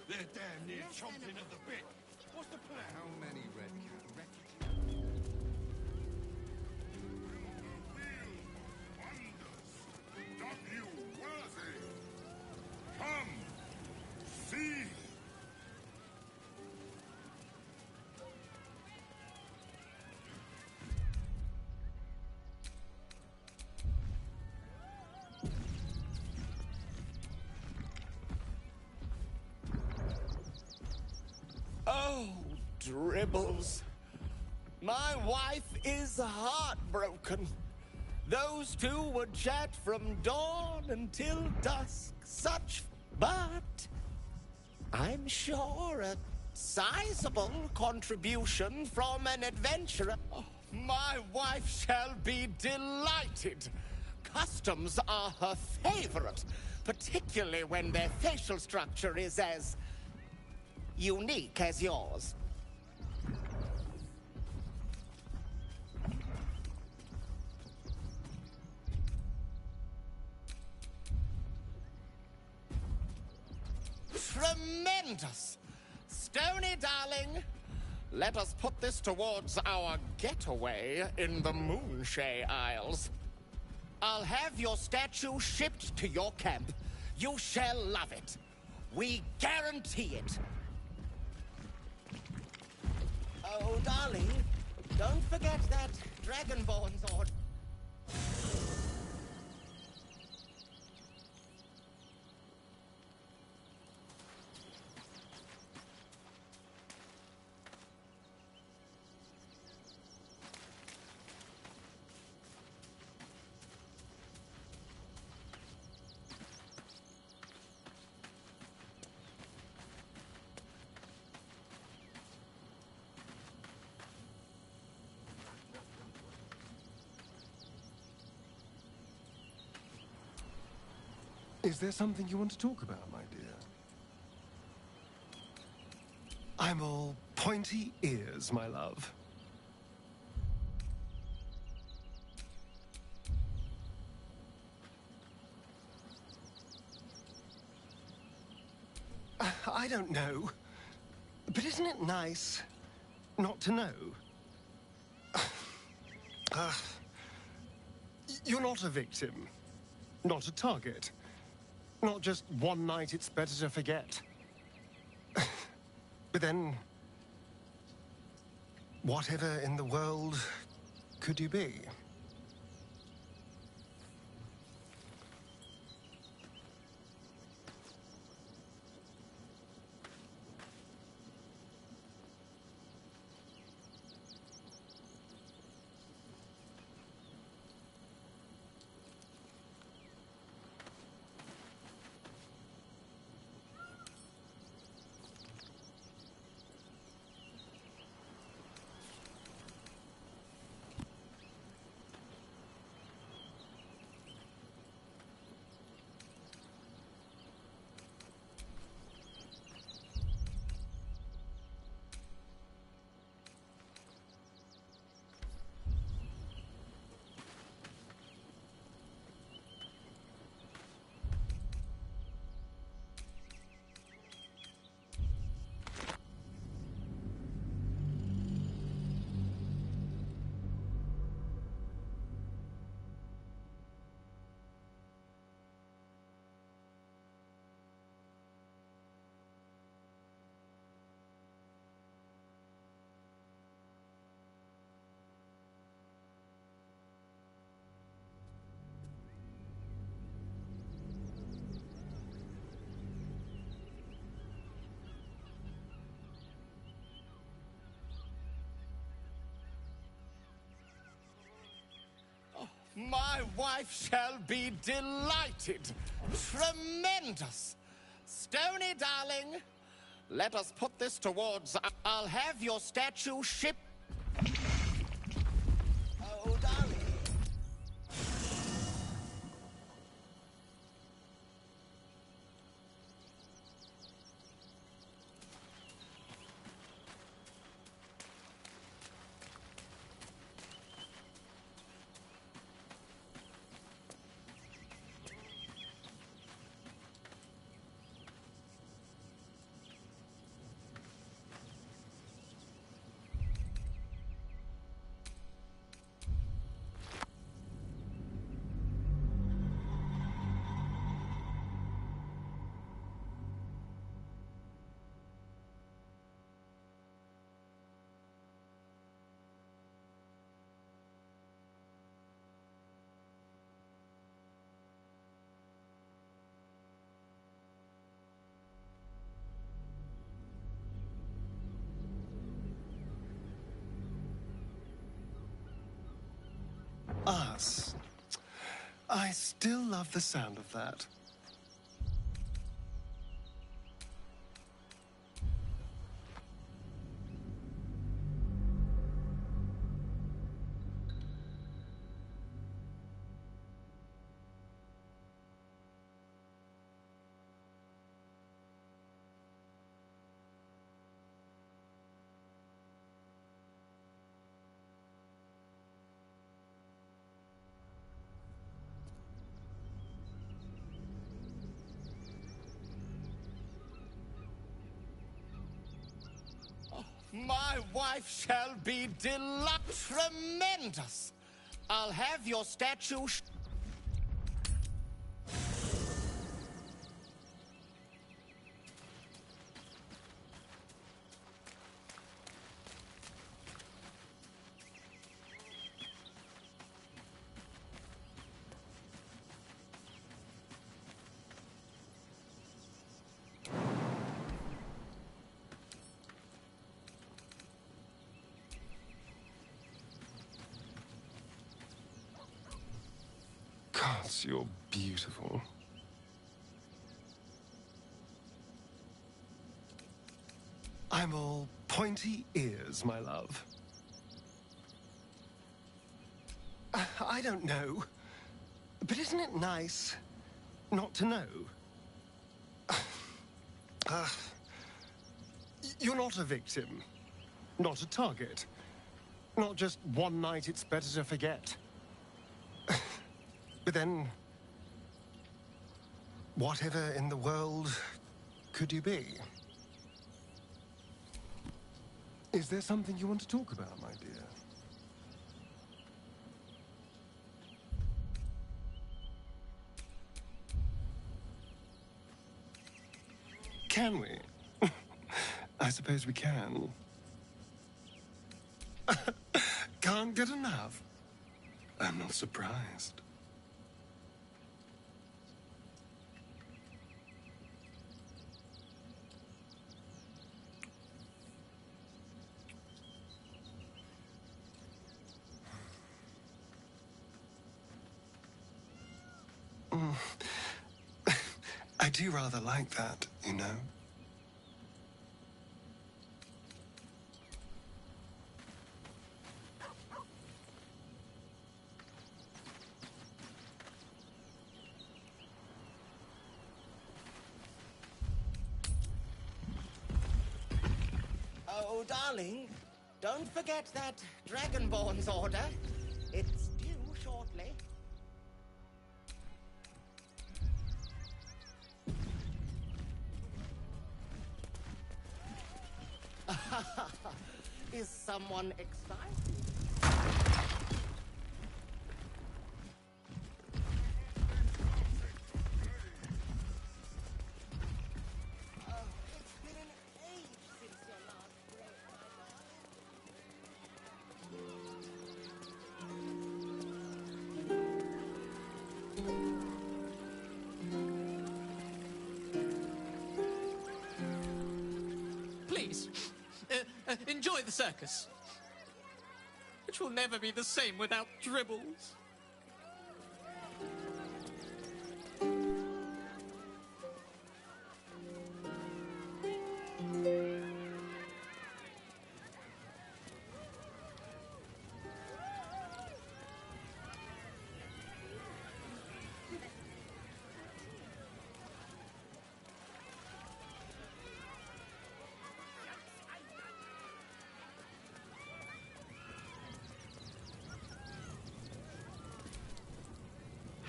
They're damn near chomping at the bit. What's the plan? How many red cat? W worthy. Come, see. Oh, dribbles. My wife is heartbroken. Those two would chat from dawn until dusk. But I'm sure a sizable contribution from an adventurer. Oh, my wife shall be delighted. customs are her favorite, particularly when their facial structure is as unique as yours. Tremendous! Stony, darling, let us put this towards our getaway in the Moonshay Isles. I'll have your statue shipped to your camp. You shall love it. We guarantee it. Oh, darling, don't forget that Dragonborn sword. Is there something you want to talk about, my dear? I'm all pointy ears, my love. I don't know. But isn't it nice not to know? You're not a victim. Not a target. Not just one night it's better to forget. But then, whatever in the world could you be? My wife shall be delighted. Tremendous. Stony, darling, let us put this towards... I'll have your statue shipped... Oh, darling. Us. I still love the sound of that. My wife shall be deluxe. Tremendous. I'll have your statue. Gods, you're beautiful. I'm all pointy ears, my love. I don't know. But isn't it nice not to know? You're not a victim. Not a target. Not just one night it's better to forget. But then, whatever in the world could you be? Is there something you want to talk about, my dear? Can we? I suppose we can. Can't get enough. I'm not surprised. I do rather like that, you know. Oh, darling, don't forget that Dragonborn's order. It's due shortly. Is someone excited? It's been an age since your last break, Please, enjoy the circus, which will never be the same without Dribbles.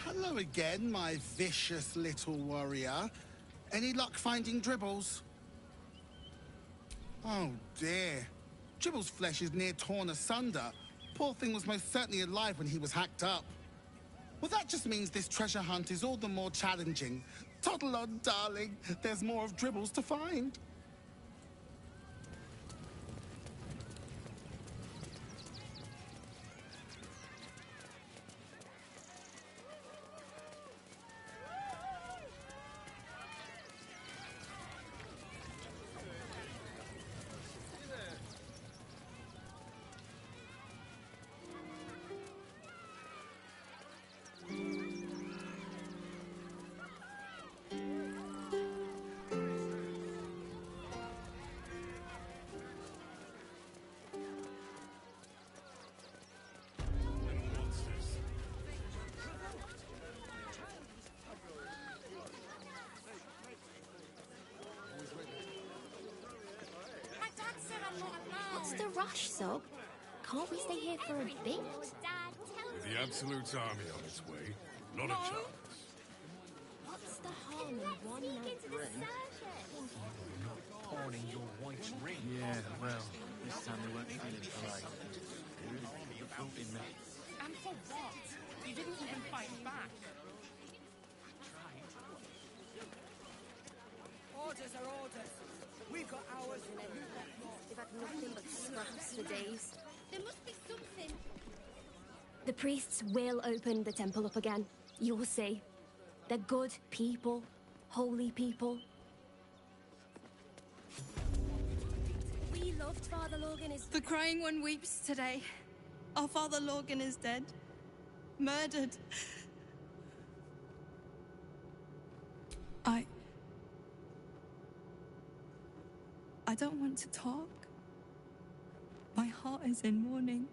Hello again, my vicious little warrior. Any luck finding Dribbles? Oh dear. Dribbles' flesh is near torn asunder. Poor thing was most certainly alive when he was hacked up. Well, that just means this treasure hunt is all the more challenging. Toddle on, darling. There's more of Dribbles to find. What's the rush, Zog? Can't we stay here for a bit? With the Absolute's army on its way, not a chance. What's the harm in one night run? pawning your white ring. Yeah, well, this time they weren't feeling polite. They really put the fault in me. And for what? You didn't even fight back. Orders are orders. We've got ours. They've had nothing but scraps for days. There must be something. The priests will open the temple up again. You'll see. They're good people. Holy people. We loved Father Logan. The Crying One weeps today. Our Father Logan is dead. Murdered. I don't want to talk. My heart is in mourning.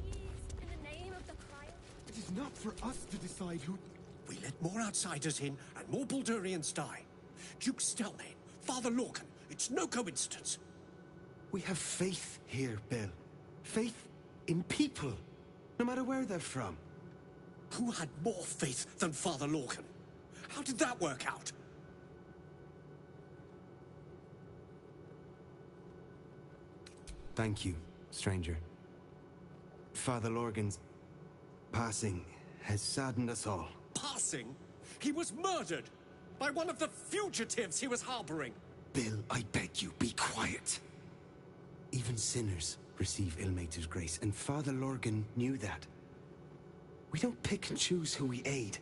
In the name of the Crying. It is not for us to decide who... We let more outsiders in, and more Baldurians die. Duke Stelmane, Father Lorcan, it's no coincidence. We have faith here, Bill. Faith in people, no matter where they're from. Who had more faith than Father Lorcan? How did that work out? Thank you, stranger. Father Lorgan's passing has saddened us all. Passing? He was murdered by one of the fugitives he was harboring. Bill, I beg you, be quiet. Even sinners receive Ilmater's grace, and Father Lorgan knew that. We don't pick and choose who we aid.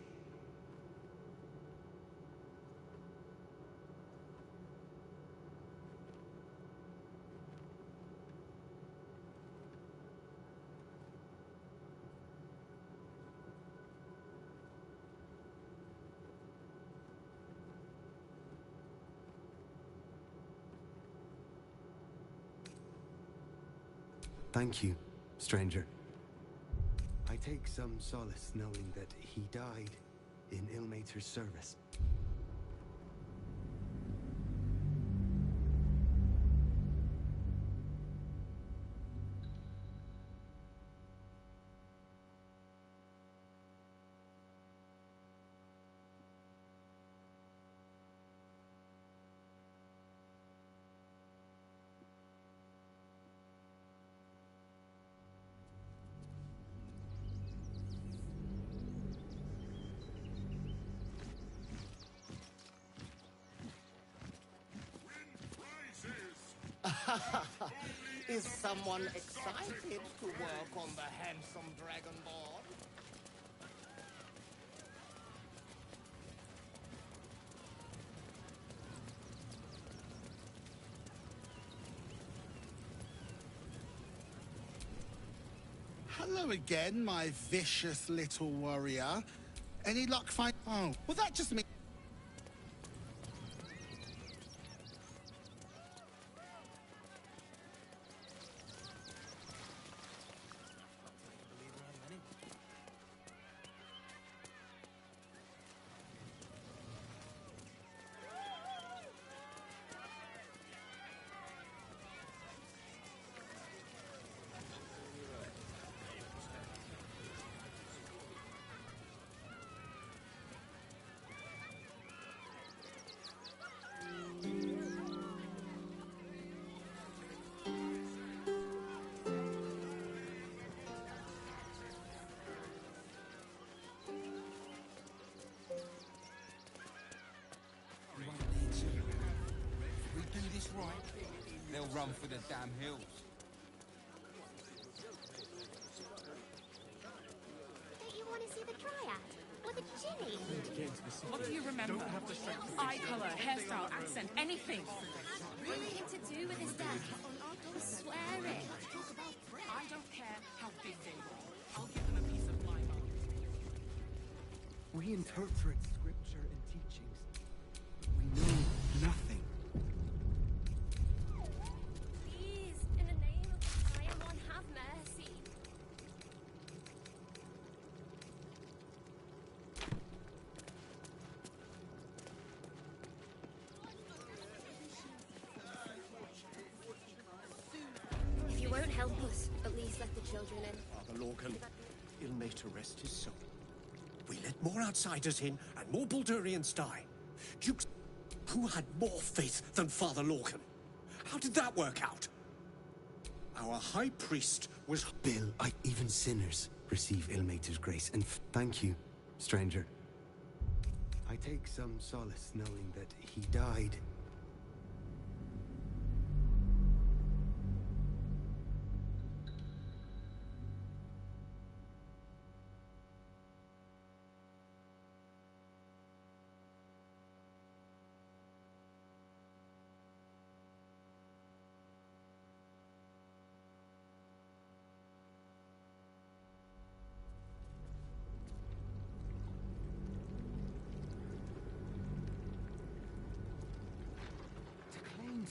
Thank you, stranger. I take some solace knowing that he died in Ilmater's service. Is someone excited to work on the handsome dragonborn? Hello again, my vicious little warrior. Any luck find? Oh, well, that just means. They'll run for the damn hills. Don't you want to see the Dryad? Or the Ginny? What do you remember? Eye colour, hairstyle, accent, anything. Anything to do with his death? I swear it. I don't care how big they were. I'll give them a piece of my mind. We interpret scripture and teachings, but we know nothing. Please, in the name of the Crying One, have mercy. If you won't help us, at least let the children in. Father Lorcan, Ilmater rest his soul. We let more outsiders in, and more Baldurians die. Duke, Who had more faith than Father Lorcan? How did that work out? Our high priest was... Bill, even sinners receive Ilmater's grace, and thank you, stranger. I take some solace knowing that he died.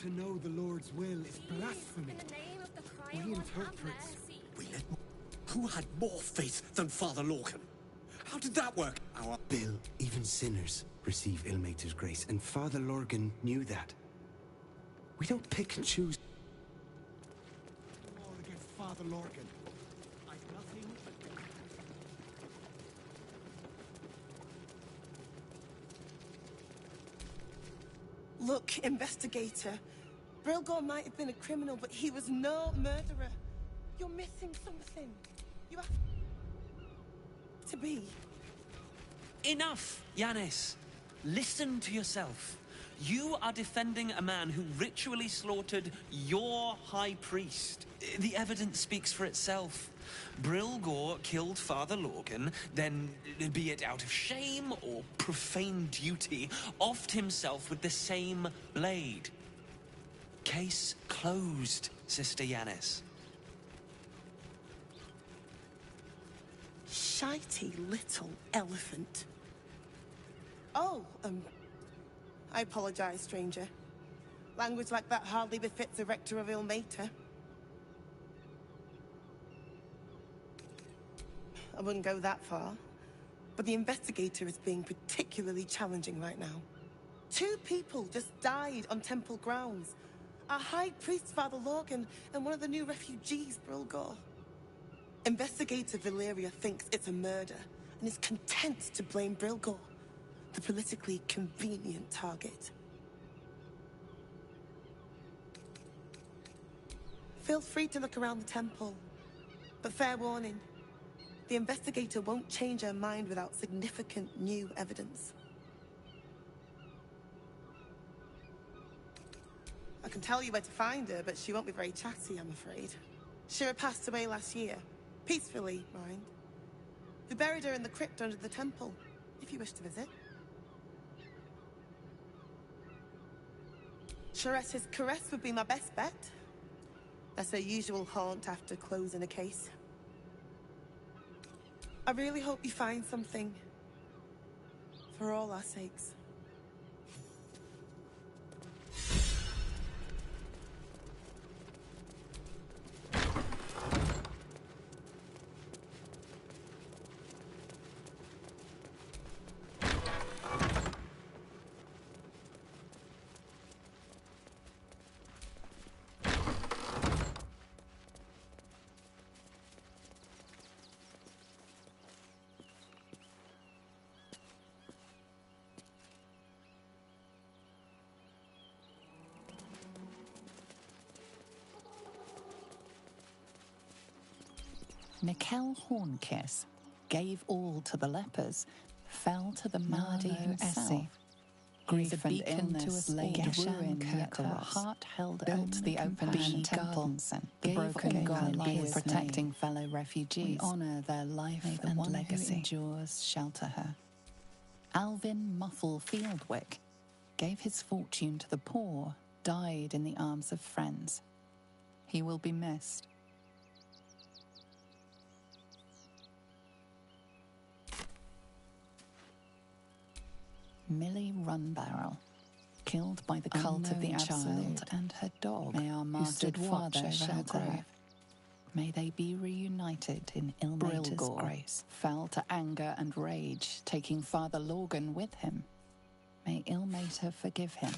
To know the Lord's will is blasphemy. We interpret. Who had more faith than Father Lorcan? How did that work? Our... Bill, even sinners receive Ilmater's grace, and Father Lorcan knew that. We don't pick and choose. War against Father Lorcan. I've nothing but... Look, investigator. Brilgor might have been a criminal, but he was no murderer. You're missing something. You have to be. Enough, Yanis. Listen to yourself. You are defending a man who ritually slaughtered your high priest. The evidence speaks for itself. Brilgor killed Father Lorcan, then, be it out of shame or profane duty, offed himself with the same blade. Case closed, Sister Yanis. Shitey little elephant. Oh, I apologize, stranger. Language like that hardly befits a rector of Ilmater. I wouldn't go that far, but the investigator is being particularly challenging right now. 2 people just died on temple grounds. Our high priest, Father Lorcan, and one of the new refugees, Brilgor. Investigator Valeria thinks it's a murder and is content to blame Brilgor, the politically convenient target. Feel free to look around the temple, but fair warning. The investigator won't change her mind without significant new evidence. I can tell you where to find her, but she won't be very chatty, I'm afraid. Shira passed away last year. Peacefully, mind. We buried her in the crypt under the temple, if you wish to visit. Sharetta's caress would be my best bet. That's her usual haunt after closing a case. I really hope you find something. For all our sakes. Mikkel Hornkiss gave all to the lepers, fell to the Mahdi himself. Grief and illness laid ruin, yet her heart held built the open temple, the broken God life protecting fellow refugees. We honor their life and legacy. Endures shelter her. Alvin Muffle Fieldwick gave his fortune to the poor, died in the arms of friends. He will be missed. Millie Runbarrel, killed by the cult of the Absolute, and her dog, may our mastered father shelter her. May they be reunited in Ilmater's grace. Fell to anger and rage, taking Father Lorcan with him. May Ilmater forgive him.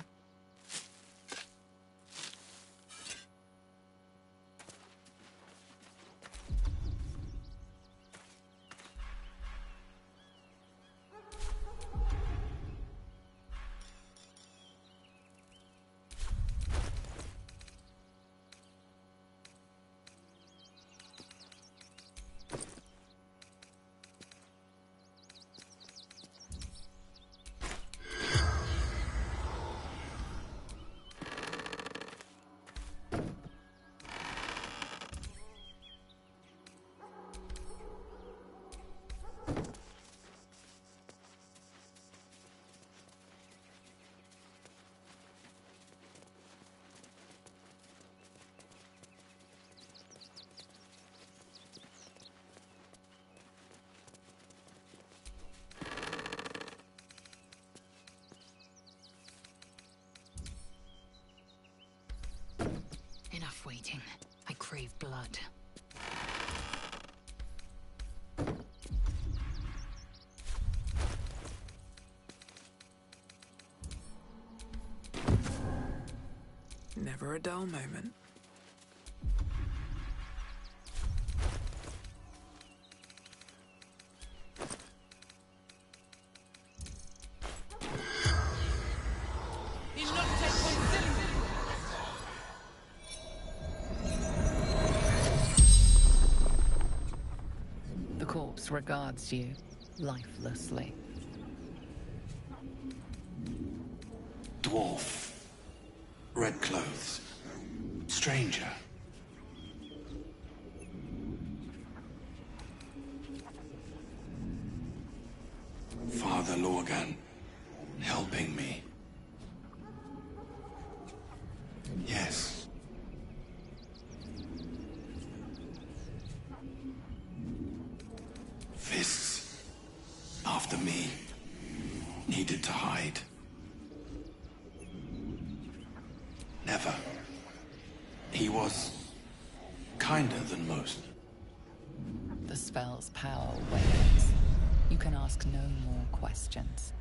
blood. Never a dull moment. The corpse regards you lifelessly. Dwarf. Red clothes. Stranger. Father Lorgan, helping me. Yes. Fists. After me. Needed to hide. Never. He was kinder than most. The spell's power wanes. You can ask no more questions.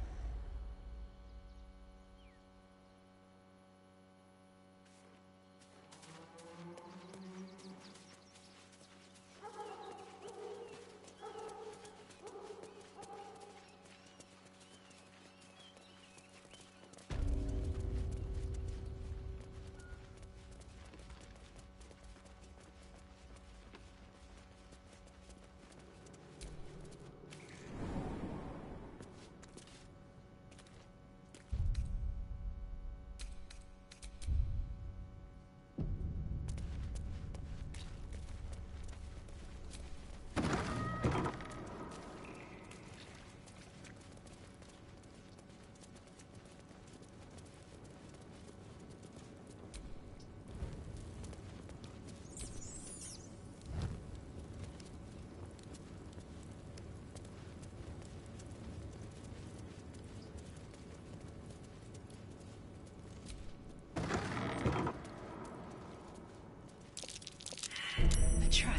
A trap,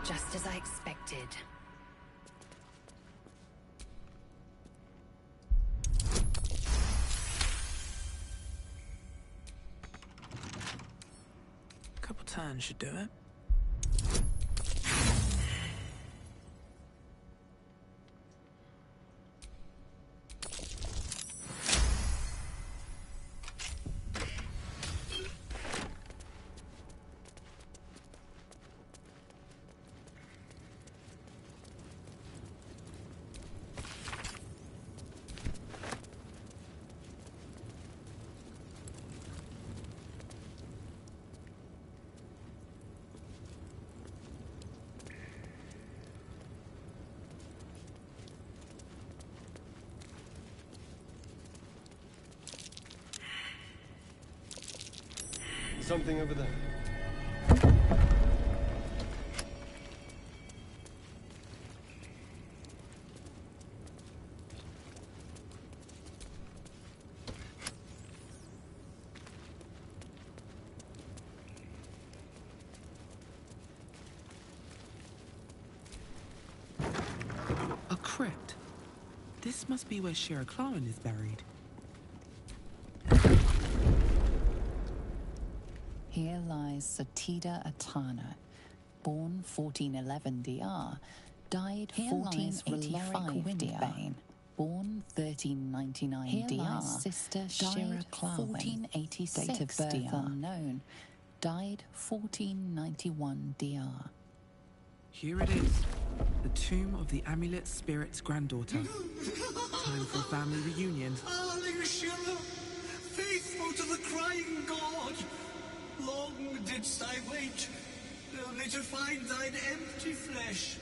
just as I expected. Couple turns should do it. Something over there. A crypt. This must be where Shira Claren is buried. Here lies Satida Atana, born 1411 DR, died 1485 Windbane, born 1399 Here DR, lies Sister Shira Claren, 1486 date of birth DR, unknown, died 1491 DR. Here it is, the tomb of the Amulet Spirit's granddaughter. Time for a family reunion. Darling Shira, faithful to the crying god, long didst I wait, only to find thine empty flesh.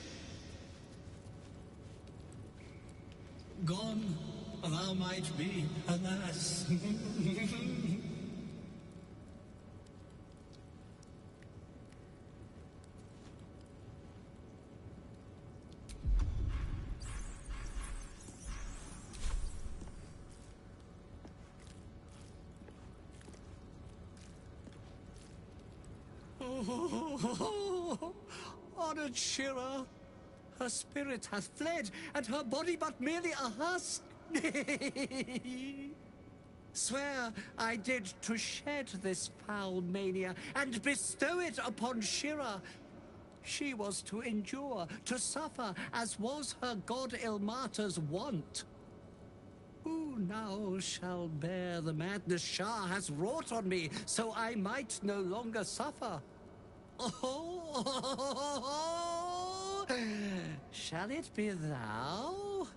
Gone thou might be, alas. Oh, honored Shira, her spirit hath fled, and her body but merely a husk. Swear I did to shed this foul mania and bestow it upon Shira. She was to endure, to suffer, as was her god Ilmata's wont. Who now shall bear the madness Shah has wrought on me, so I might no longer suffer? Oh, shall it be thou?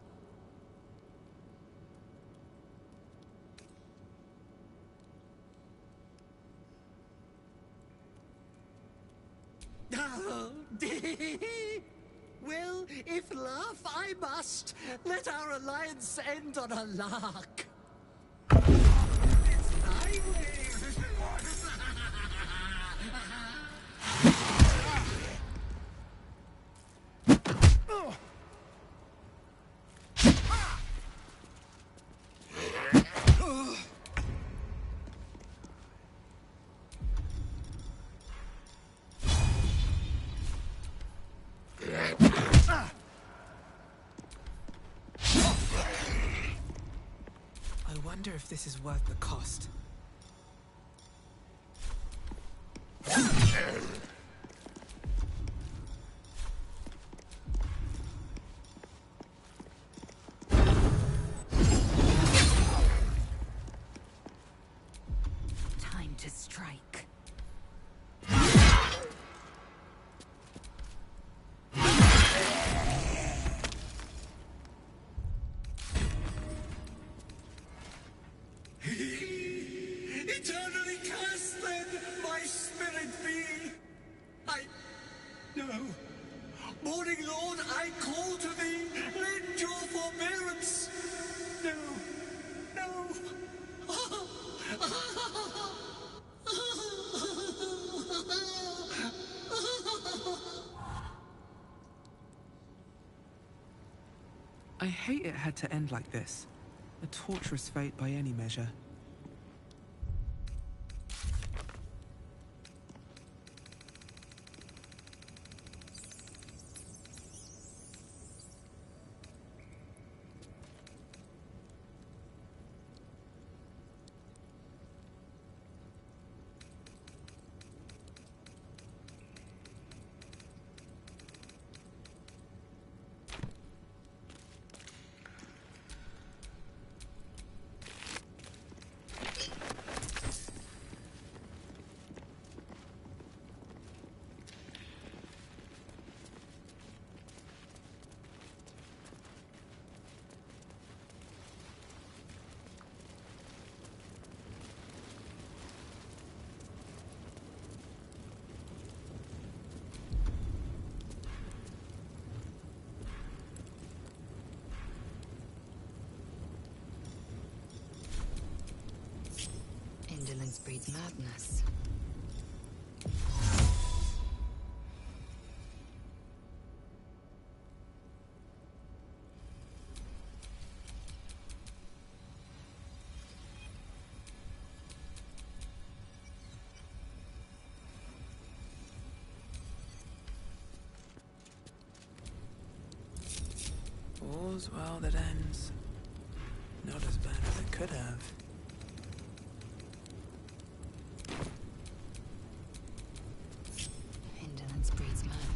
Well, if laugh I must, let our alliance end on a lark. It's thy way. I wonder if this is worth the cost. Time to strike. Eternally cast then my spirit be. No. Morning Lord, I call to thee. Lend your forbearance. No. I hate it had to end like this. A torturous fate by any measure. Indolence breeds madness. All's well that ends. Not as bad as it could have. Indolence breeds madness.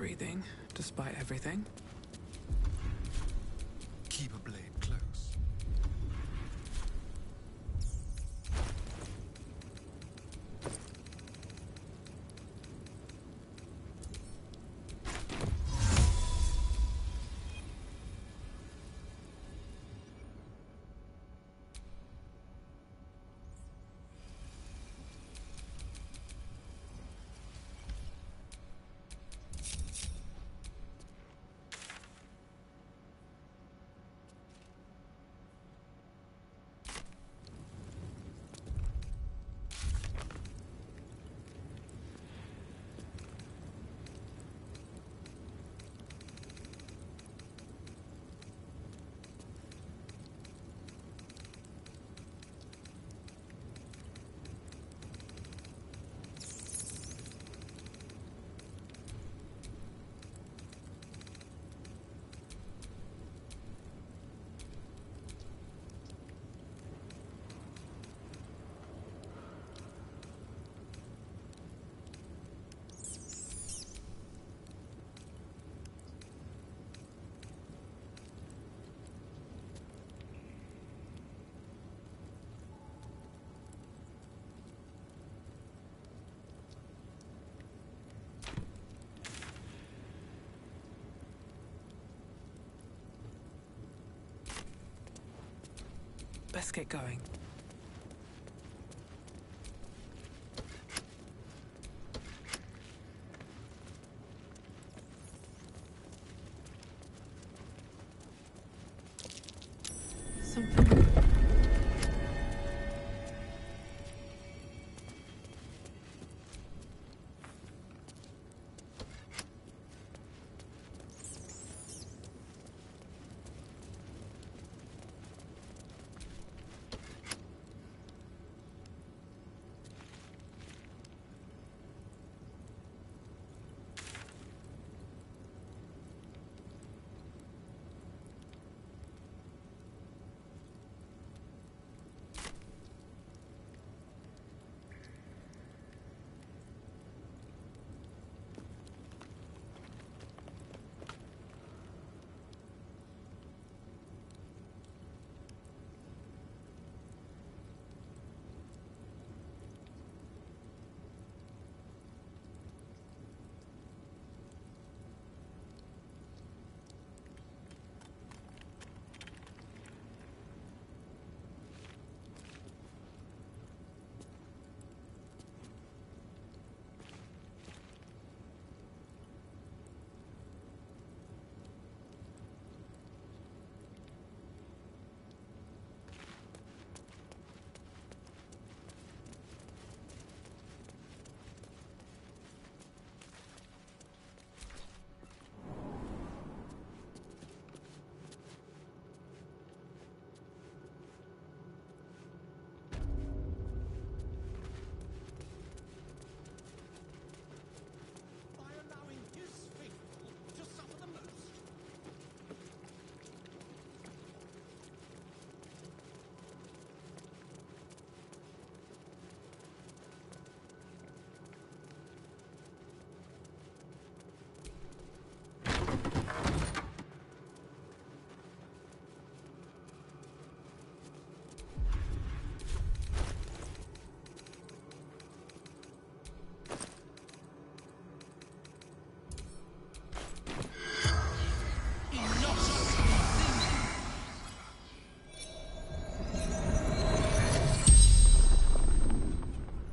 breathing, despite everything. Keep a blade close. Let's get going. Something.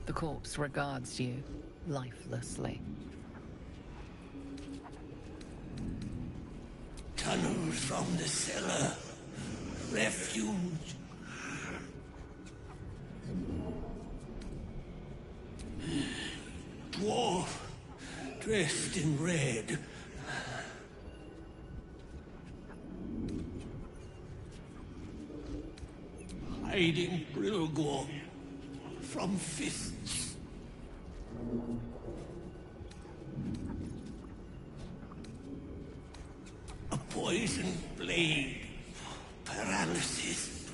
The corpse regards you lifelessly. Tunnels from the cellar. Refuge. Dwarf, dressed in red. Hiding Brilgor from fists. A poisoned blade. Paralysis.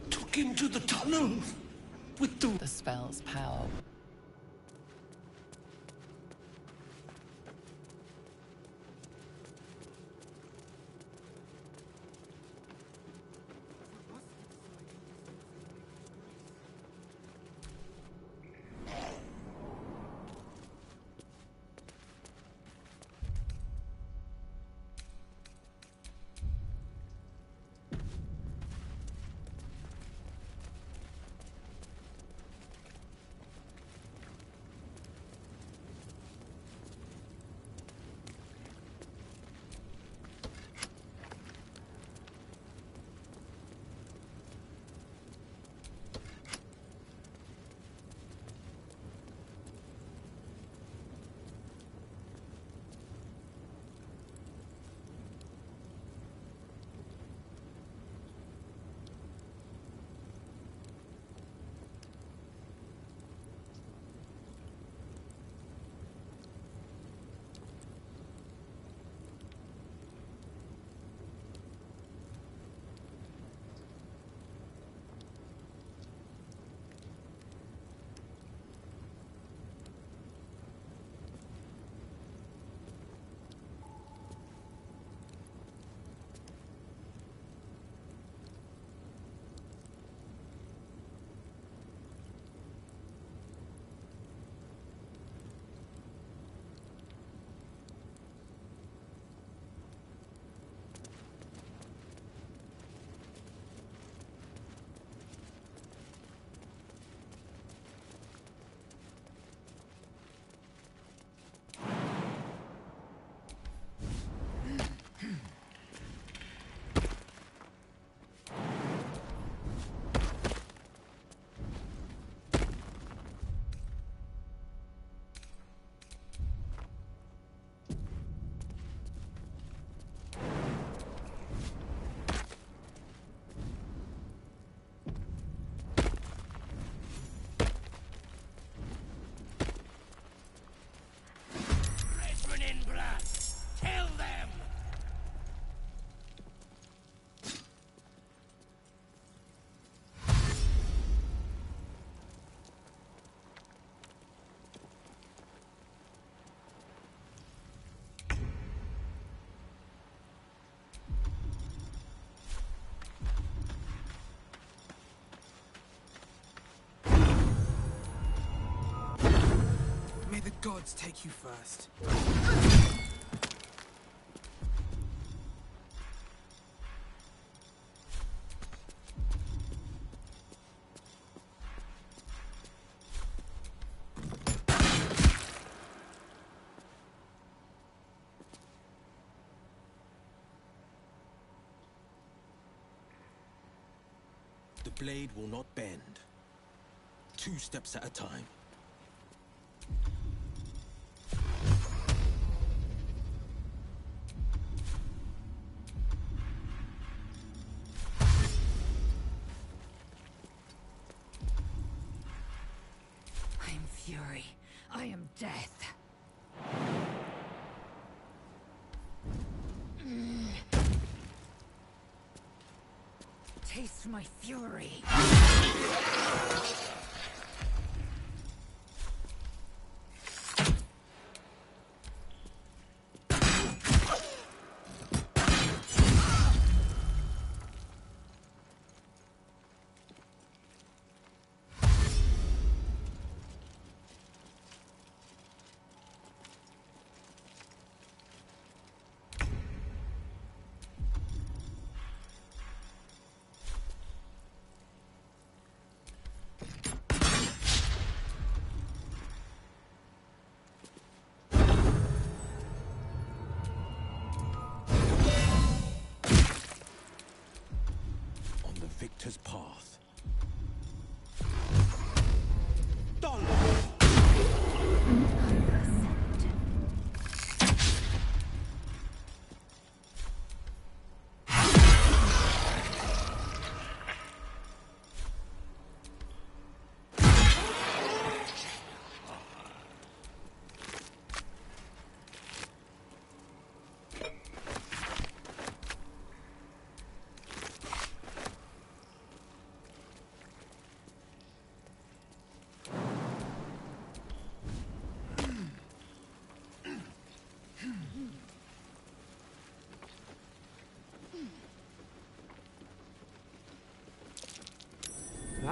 Took him to tunnel with the spell's power. May the gods take you first. The blade will not bend. 2 steps at a time. I am fury. I am death. Taste my fury.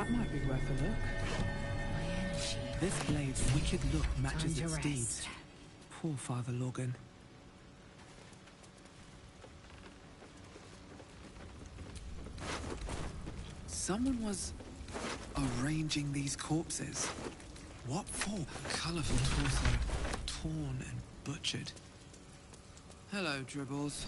That might be worth a look. This blade's wicked look matches Time to its rest. deeds. Poor Father Lorgan. Someone was arranging these corpses. What for? Colourful torso, torn and butchered. Hello, Dribbles.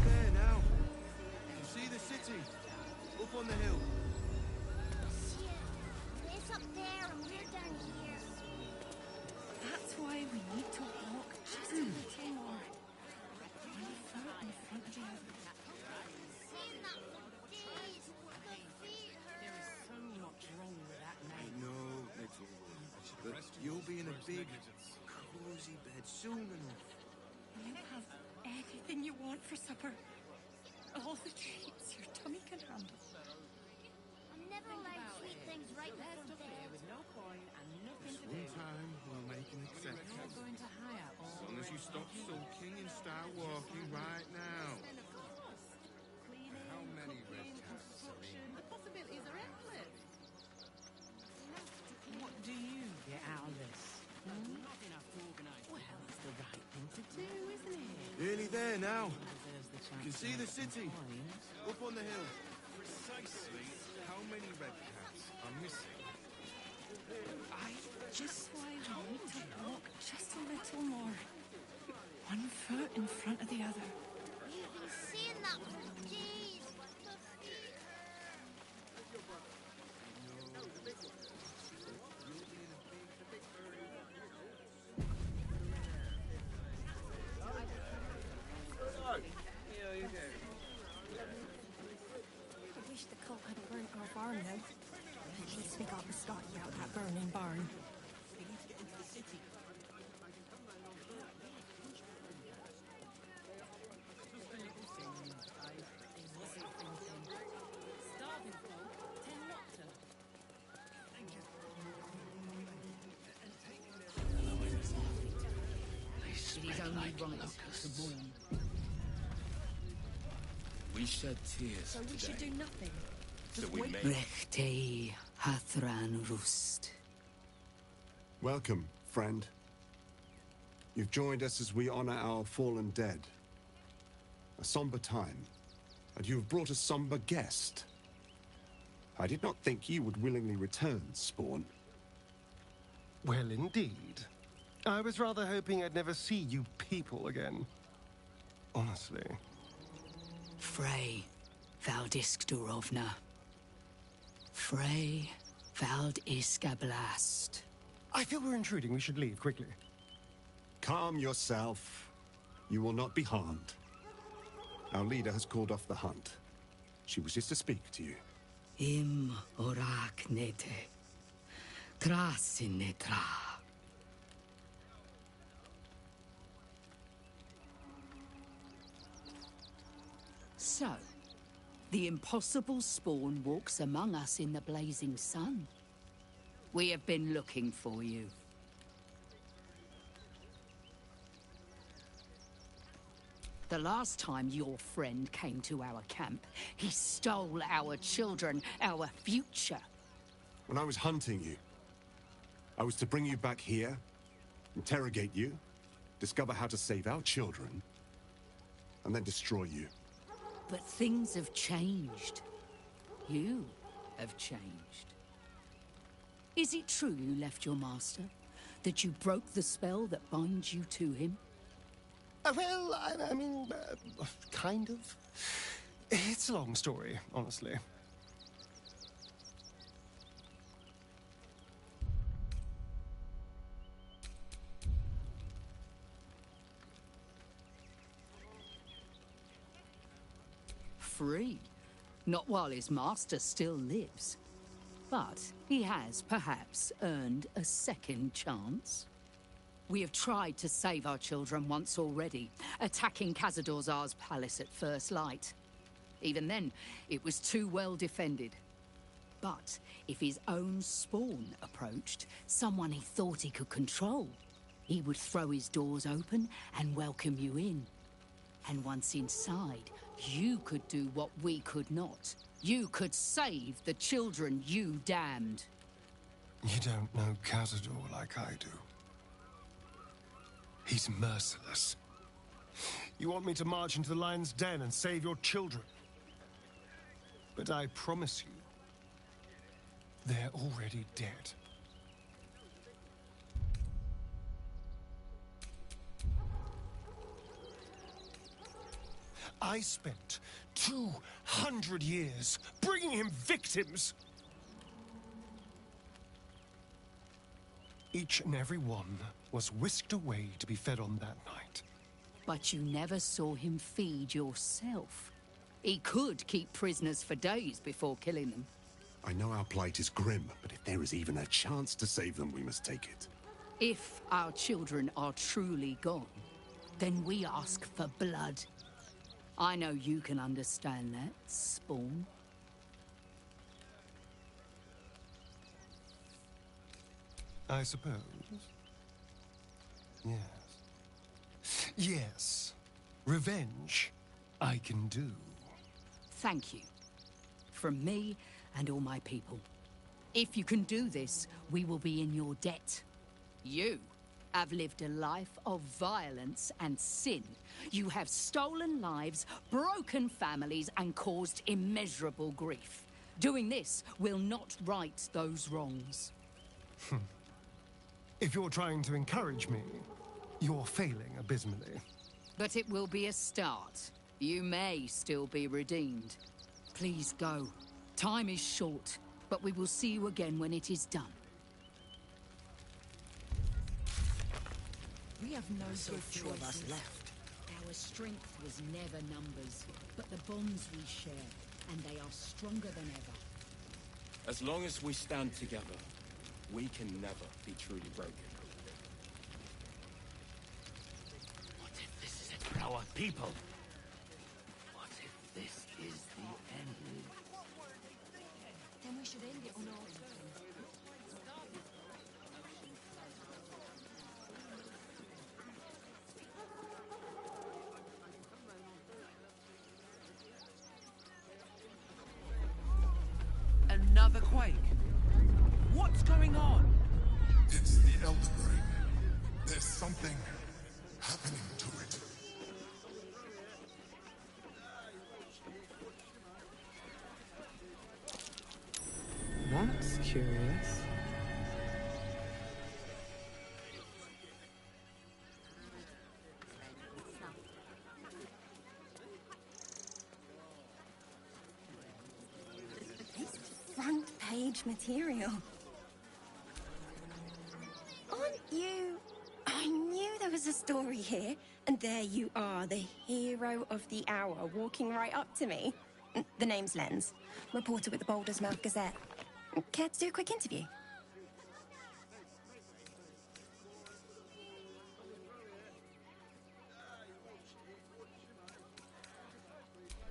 There now. You see the city? Up on the hill. It's up there and we're down here. That's why we need to walk just a little more. One foot in front of the other. Seeing that for days. My feet hurt. There is so much wrong with that I name. know, little one. But you'll be in a big, cozy bed soon enough. You have anything you want for supper. All the treats your tummy can handle. I'm never allowed sweet things right before bed. With no coin and nothing to do. One time we'll make an exception. You're going to hire all As long as you stop sulking and start walking right now. How many red caps are in? The possibilities are endless. What do you get out of this? Not enough to organize. Well, it's the right thing to do, isn't it? Nearly there now. Deserves the chance You can see to the make some city. coins. Up on the hill. Precisely how many red caps are missing? Just why we need to walk just a little more. One foot in front of the other. We've been seeing that for days. My feet I wish the cult hadn't burnt our barn now. At least we got the Scotty out of that burning barn. We need to get into the city. Starving folk tend not to. It is only right to mourn. We shed tears So we should do nothing. So we may... Rechte Hathran Rust. Welcome, friend. You've joined us as we honor our fallen dead. A somber time, and you have brought a somber guest. I did not think you would willingly return, Spawn. Well, indeed. I was rather hoping I'd never see you people again. Honestly. Frey Valdiskdurovna. Frey Valdiskablast. I feel we're intruding. We should leave quickly. Calm yourself. You will not be harmed. Our leader has called off the hunt. She wishes to speak to you. Im orak nete. Krasin netra. So, the impossible Spawn walks among us in the blazing sun. We have been looking for you. The last time your friend came to our camp, he stole our children, our future. When I was hunting you, I was to bring you back here, interrogate you, discover how to save our children, and then destroy you. But things have changed. You have changed. Is it true you left your master? That you broke the spell that binds you to him? Well, I mean, kind of. It's a long story, honestly. Free. Not while his master still lives. But he has, perhaps, earned a second chance. We have tried to save our children once already, attacking Khazad-dûr'Zar's palace at first light. Even then, it was too well defended. But if his own spawn approached, someone he thought he could control, he would throw his doors open and welcome you in. And once inside, you could do what we could not. You could save the children you damned. You don't know Khazad-dûr like I do. He's merciless. You want me to march into the lion's den and save your children? But I promise you, they're already dead. I spent 200 years bringing him victims. Each and every one was whisked away to be fed on that night. But you never saw him feed yourself. He could keep prisoners for days before killing them. I know our plight is grim, but if there is even a chance to save them, we must take it. If our children are truly gone, then we ask for blood. I know you can understand that, Spawn. I suppose. Yes. Yes. Revenge, I can do. Thank you. From me and all my people. If you can do this, we will be in your debt. You have lived a life of violence and sin. You have stolen lives, broken families, and caused immeasurable grief. Doing this will not right those wrongs. If you're trying to encourage me, you're failing abysmally. But it will be a start. You may still be redeemed. Please go. Time is short, but we will see you again when it is done. We have no so good few of us choices. left. Our strength was never numbers, but the bonds we share, and they are stronger than ever. As long as we stand together, we can never be truly broken. What if this is it for our people? What if this is the end? Then we should end it on our terms. Another quake? What's going on? It's the Elder Brain. There's something happening to it. That's curious. Front page material. Aren't you... I knew there was a story here. And there you are, the hero of the hour, walking right up to me. The name's Lens, reporter with the Baldur's Mouth Gazette. Care to do a quick interview?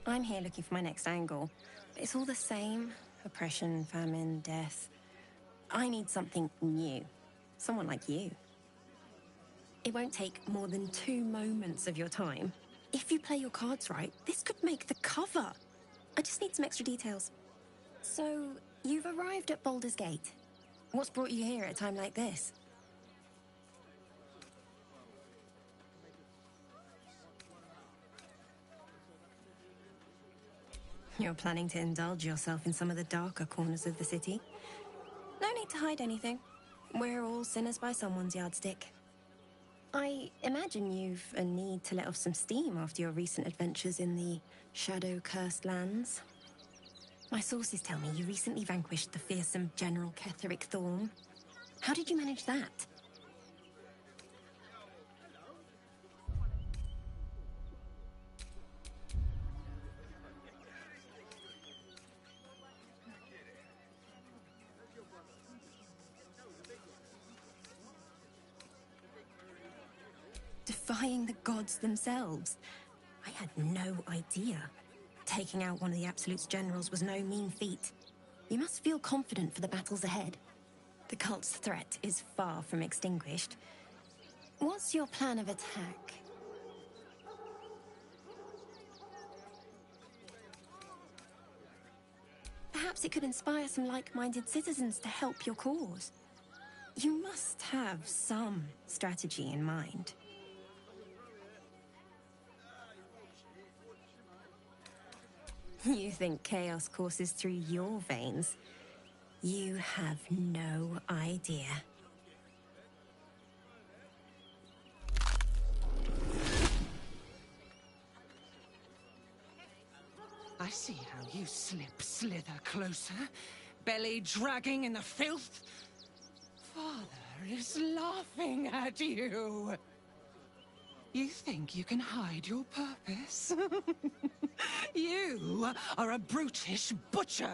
I'm here looking for my next angle. It's all the same. Oppression, famine, death. I need something new. Someone like you. It won't take more than 2 moments of your time. If you play your cards right, this could make the cover. I just need some extra details. So, you've arrived at Baldur's Gate. What's brought you here at a time like this? You're planning to indulge yourself in some of the darker corners of the city? No need to hide anything. We're all sinners by someone's yardstick. I imagine you've a need to let off some steam after your recent adventures in the shadow-cursed lands. My sources tell me you recently vanquished the fearsome General Ketheric Thorm. How did you manage that? Defying the gods themselves. I had no idea. Taking out one of the Absolute's generals was no mean feat. You must feel confident for the battles ahead. The cult's threat is far from extinguished. What's your plan of attack? Perhaps it could inspire some like-minded citizens to help your cause. You must have some strategy in mind. You think chaos courses through your veins? You have no idea. I see how you slither closer, belly dragging in the filth. Father is laughing at you. You think you can hide your purpose? You are a brutish butcher.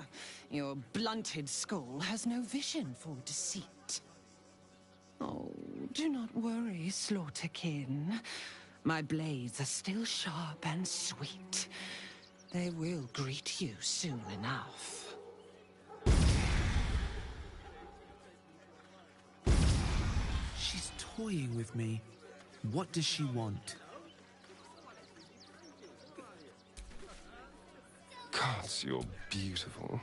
Your blunted skull has no vision for deceit. Oh, do not worry, Slaughterkin. My blades are still sharp and sweet. They will greet you soon enough. She's toying with me. What does she want? Gods, you're beautiful.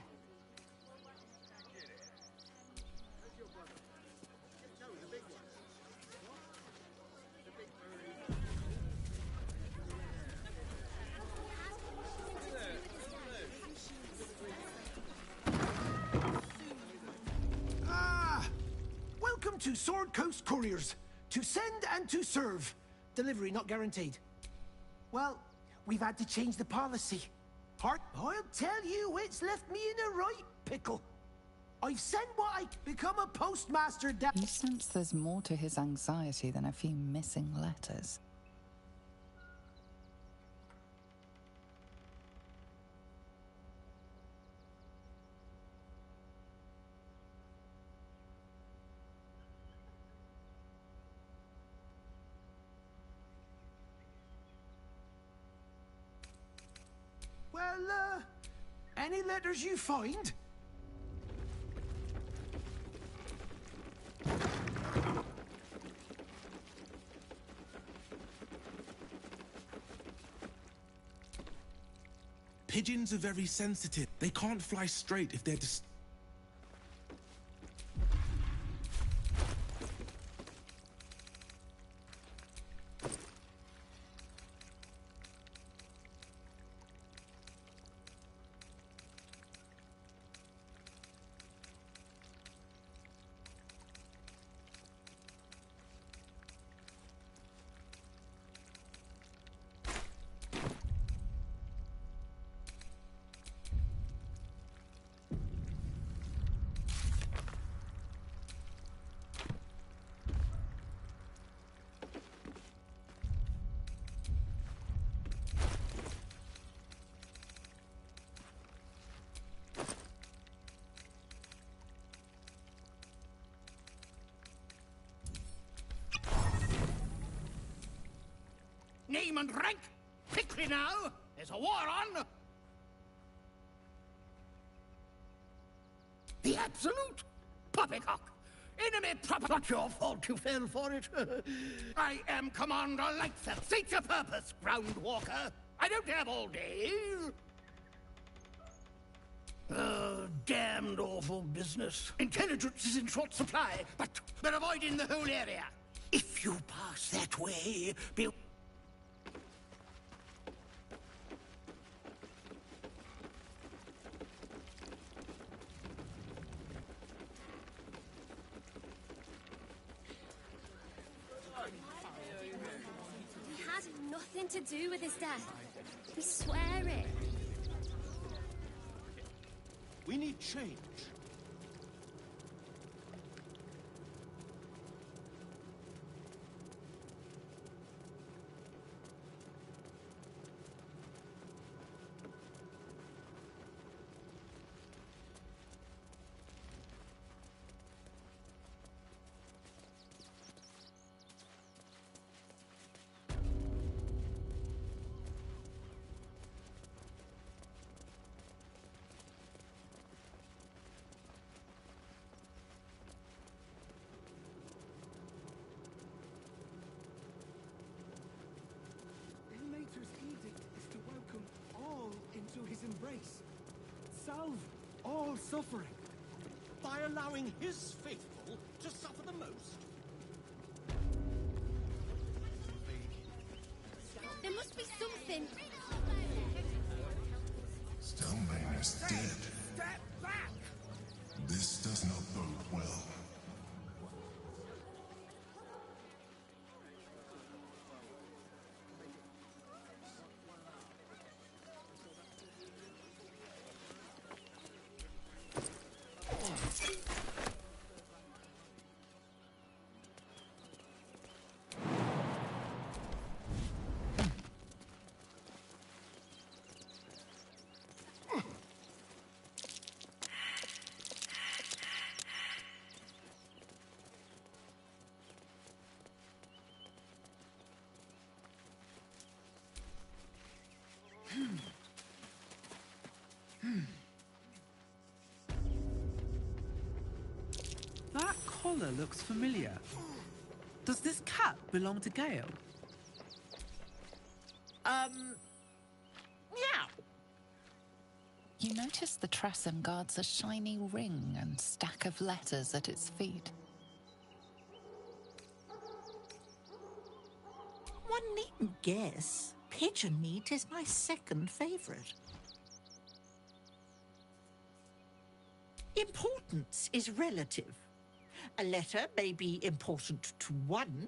Welcome to Sword Coast Couriers. To send and to serve. Delivery not guaranteed. Well, we've had to change the policy. Hart, I'll tell you, it's left me in a right pickle. I've sent what I become a postmaster down. You sense there's more to his anxiety than a few missing letters. Well, any letters you find? Pigeons are very sensitive. They can't fly straight if they're Name and rank! Quickly now! There's a war on! The Absolute! Poppycock! Enemy proper... Not your fault you fell for it. I am Commander Lightfoot. State your purpose, Groundwalker. I don't have all day. Damned awful business. Intelligence is in short supply, but they're avoiding the whole area. If you pass that way, be... He had nothing to do with his death. We swear it. We need change. Ilmater's edict is to welcome all into his embrace. Salve all suffering. By allowing his faithful to suffer the most. There must be something. Stelmane is dead. Step back! This does not bode well. That collar looks familiar. Does this cap belong to Gale? Yeah. You notice the Trassen guards a shiny ring and stack of letters at its feet. One needn't guess. Pigeon meat is my second favorite. Importance is relative. A letter may be important to one.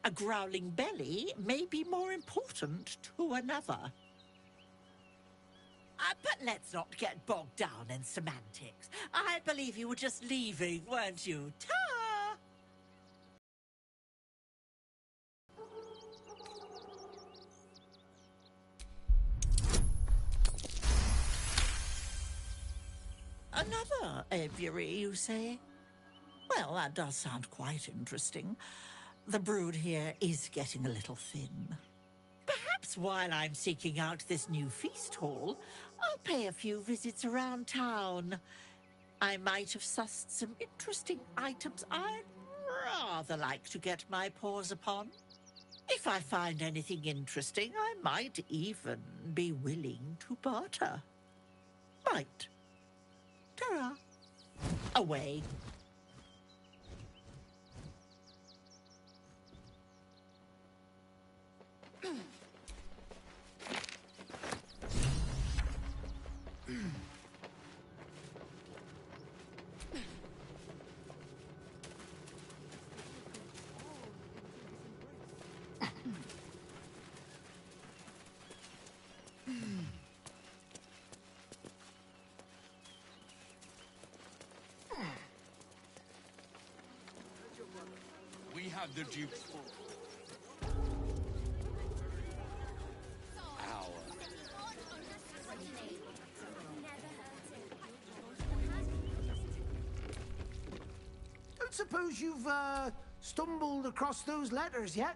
A growling belly may be more important to another. But let's not get bogged down in semantics. I believe you were just leaving, weren't you? Ta! Another aviary, you say? Well, that does sound quite interesting. The brood here is getting a little thin. Perhaps while I'm seeking out this new feast hall, I'll pay a few visits around town. I might have sussed some interesting items I'd rather like to get my paws upon. If I find anything interesting, I might even be willing to barter. Right. Ta-ra. Away. We have the Duke's Don't suppose you've, stumbled across those letters yet?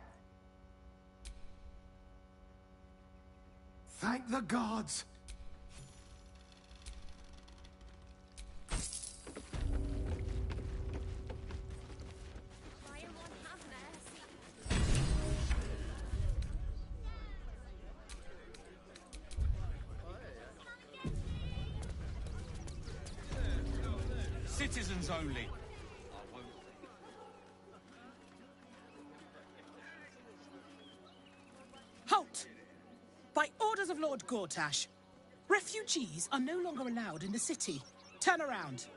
Thank the gods! citizens only. Halt! By orders of Lord Gortash, refugees are no longer allowed in the city. Turn around.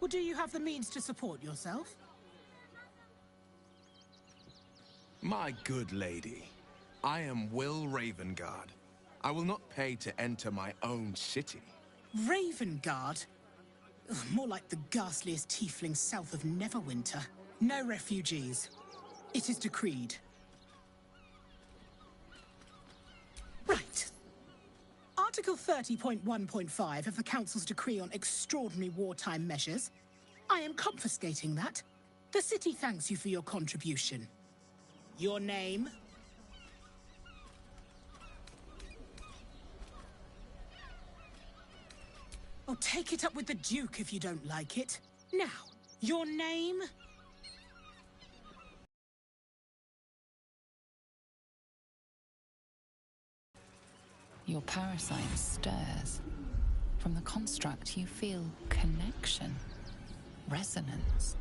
Well, do you have the means to support yourself? My good lady, I am Will Ravengard. I will not pay to enter my own city. Ravengard? Ugh, more like the ghastliest tiefling south of Neverwinter. No refugees. It is decreed. Right. Article 30.1.5 of the Council's decree on extraordinary wartime measures. I am confiscating that. The city thanks you for your contribution. Your name? Oh, take it up with the Duke if you don't like it. Now, your name? Your parasite stirs. From the construct, you feel connection, resonance.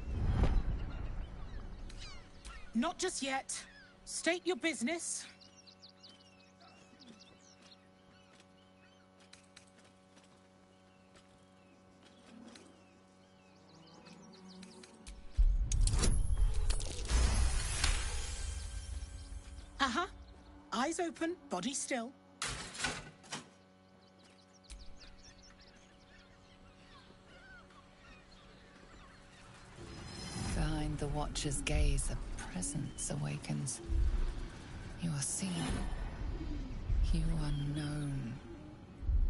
Not just yet. State your business. Eyes open, body still. Behind the Watcher's gaze, a presence awakens. You are seen. You are known.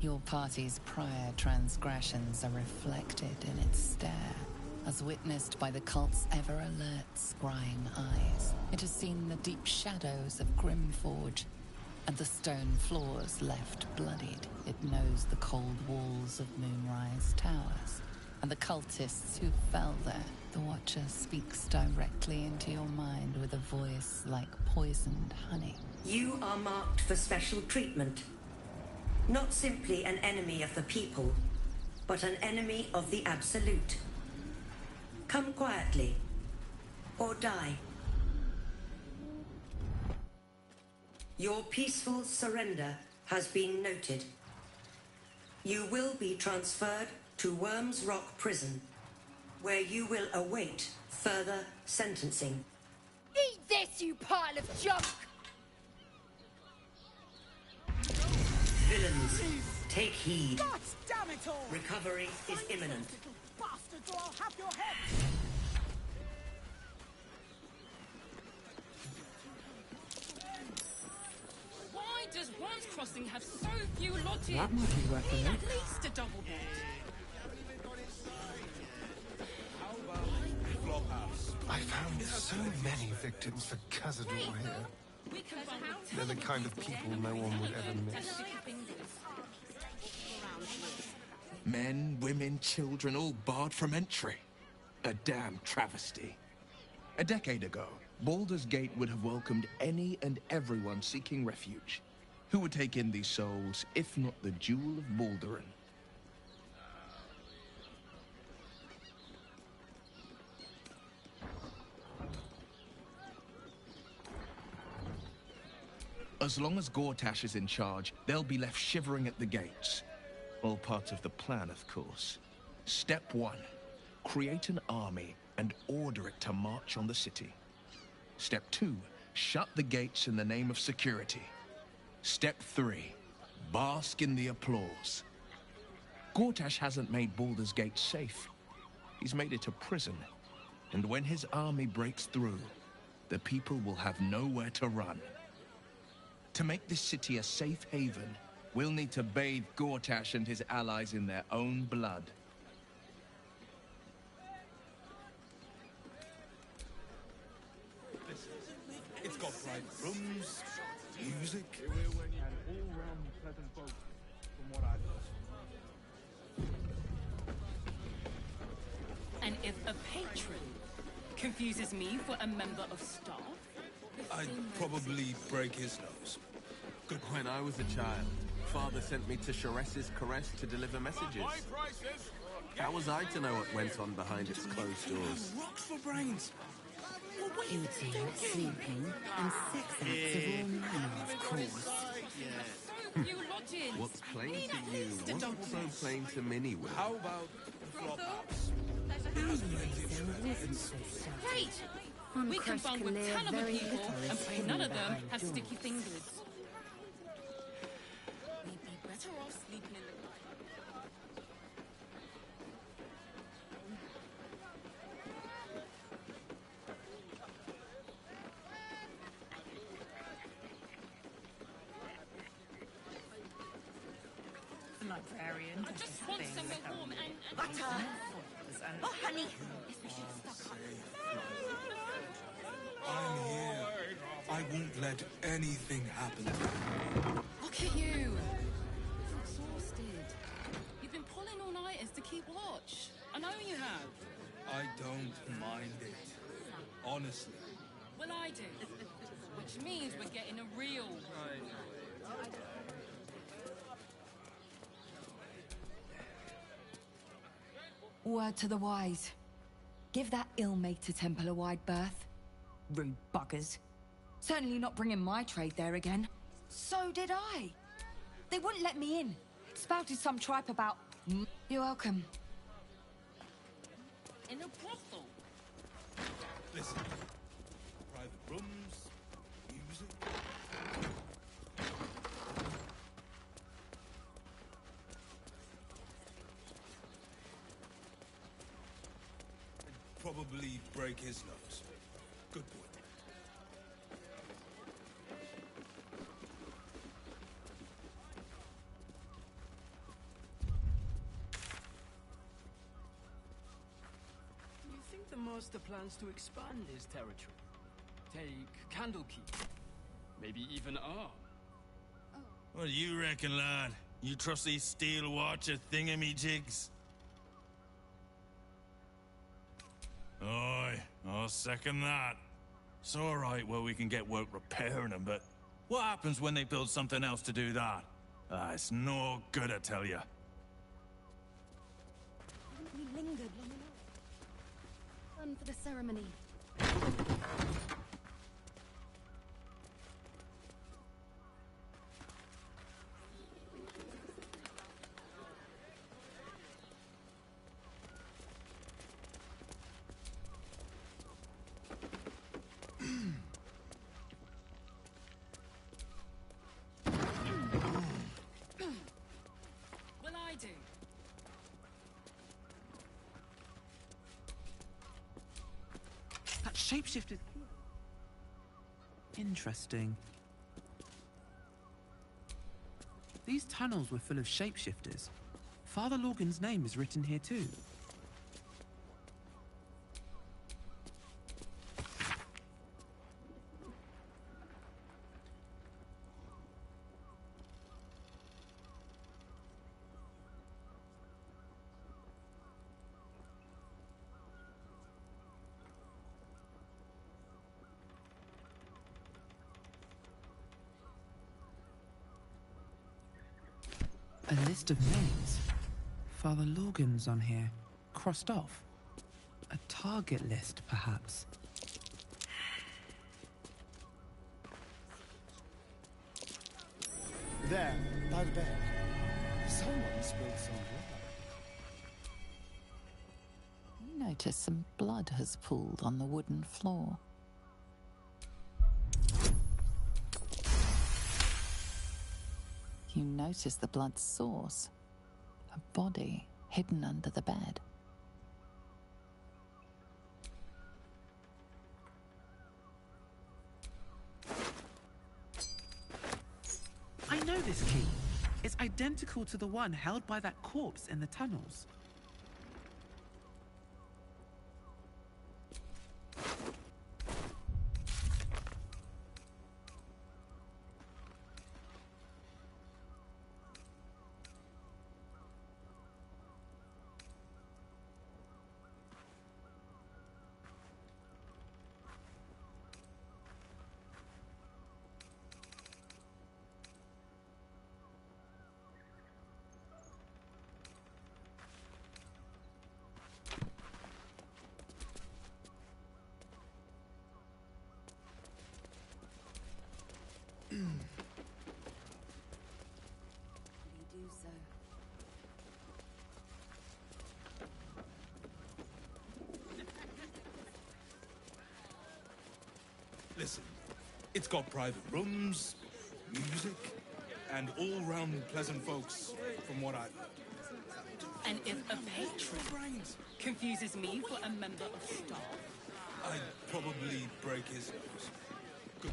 Your party's prior transgressions are reflected in its stare, as witnessed by the cult's ever-alert, scrying eyes. It has seen the deep shadows of Grimforge, and the stone floors left bloodied. It knows the cold walls of Moonrise Towers, and the cultists who fell there. The Watcher speaks directly into your mind with a voice like poisoned honey. You are marked for special treatment. Not simply an enemy of the people, but an enemy of the Absolute. Come quietly, or die. Your peaceful surrender has been noted. You will be transferred to Worms Rock Prison, where you will await further sentencing. Eat this, you pile of junk! Villains, take heed. God damn it all! Recovery is imminent. Bastards, or I'll have your head! Why does Worms Crossing have so few lodges? That might be worth a Need look. at least a double bed. I found so many victims for Cazador here. They're the kind of people no one would ever miss. Men, women, children, all barred from entry. A damn travesty. A decade ago, Baldur's Gate would have welcomed any and everyone seeking refuge. Who would take in these souls, if not the Jewel of Balduran? As long as Gortash is in charge, they'll be left shivering at the gates. All part of the plan, of course. Step 1. Create an army and order it to march on the city. Step 2. Shut the gates in the name of security. Step 3. Bask in the applause. Gortash hasn't made Baldur's Gate safe. He's made it a prison. And when his army breaks through, the people will have nowhere to run. To make this city a safe haven, we'll need to bathe Gortash and his allies in their own blood. It's got bright rooms, music, and all-round pleasant folk, from what I've heard. And if a patron confuses me for a member of staff, I'd probably break his nose. Good. When I was a child, Father sent me to Sharess's caress to deliver messages. How was I to know what went on behind its closed doors? Rocks for brains. Eating, sleeping, and sex acts of all manner, of course. What's plain to you wasn't so plain to Minnie, Will. How about the flop house? Great! We can bunk with 10 other people and pray none of them have sticky fingers. We'd be better off sleeping in the The librarian. I just want somewhere warm and... Butter! Oh, honey! I'm here. I won't let anything happen. Look at you! Exhausted. You've been pulling all-nighters to keep watch. I know you have. I don't mind it. Honestly. Well, I do. Which means we're getting a real... Word to the wise. Give that ill-mated temple a wide berth. Rude buggers. Certainly not bringing my trade there again. So did I. They wouldn't let me in. Spouted some tripe about... You're welcome. In a brothel. Listen. Private rooms, music. I'd probably break his nose. Good boy. Do you think the Master plans to expand his territory? Take Candlekeep? Maybe even Arm? What do you reckon, lad? You trust these steel watcher thingamajigs? Aye, I'll second that. It's alright where we can get work repairing them, but what happens when they build something else to do that? It's no good, I tell you. We lingered long enough. Fun for the ceremony. Well, I do. That shapeshifter... Interesting. These tunnels were full of shapeshifters. Father Lorgan's name is written here too. A list of names. Father Lorgan's on here, crossed off. A target list, perhaps. There, by the bed. Someone spilled some blood. Notice some blood has pooled on the wooden floor. You notice the blood's source. A body hidden under the bed. I know this key. It's identical to the one held by that corpse in the tunnels. It's got private rooms, music, and all-round pleasant folks, from what I've heard. And if a patron confuses me for a member of staff, I'd probably break his nose. Good.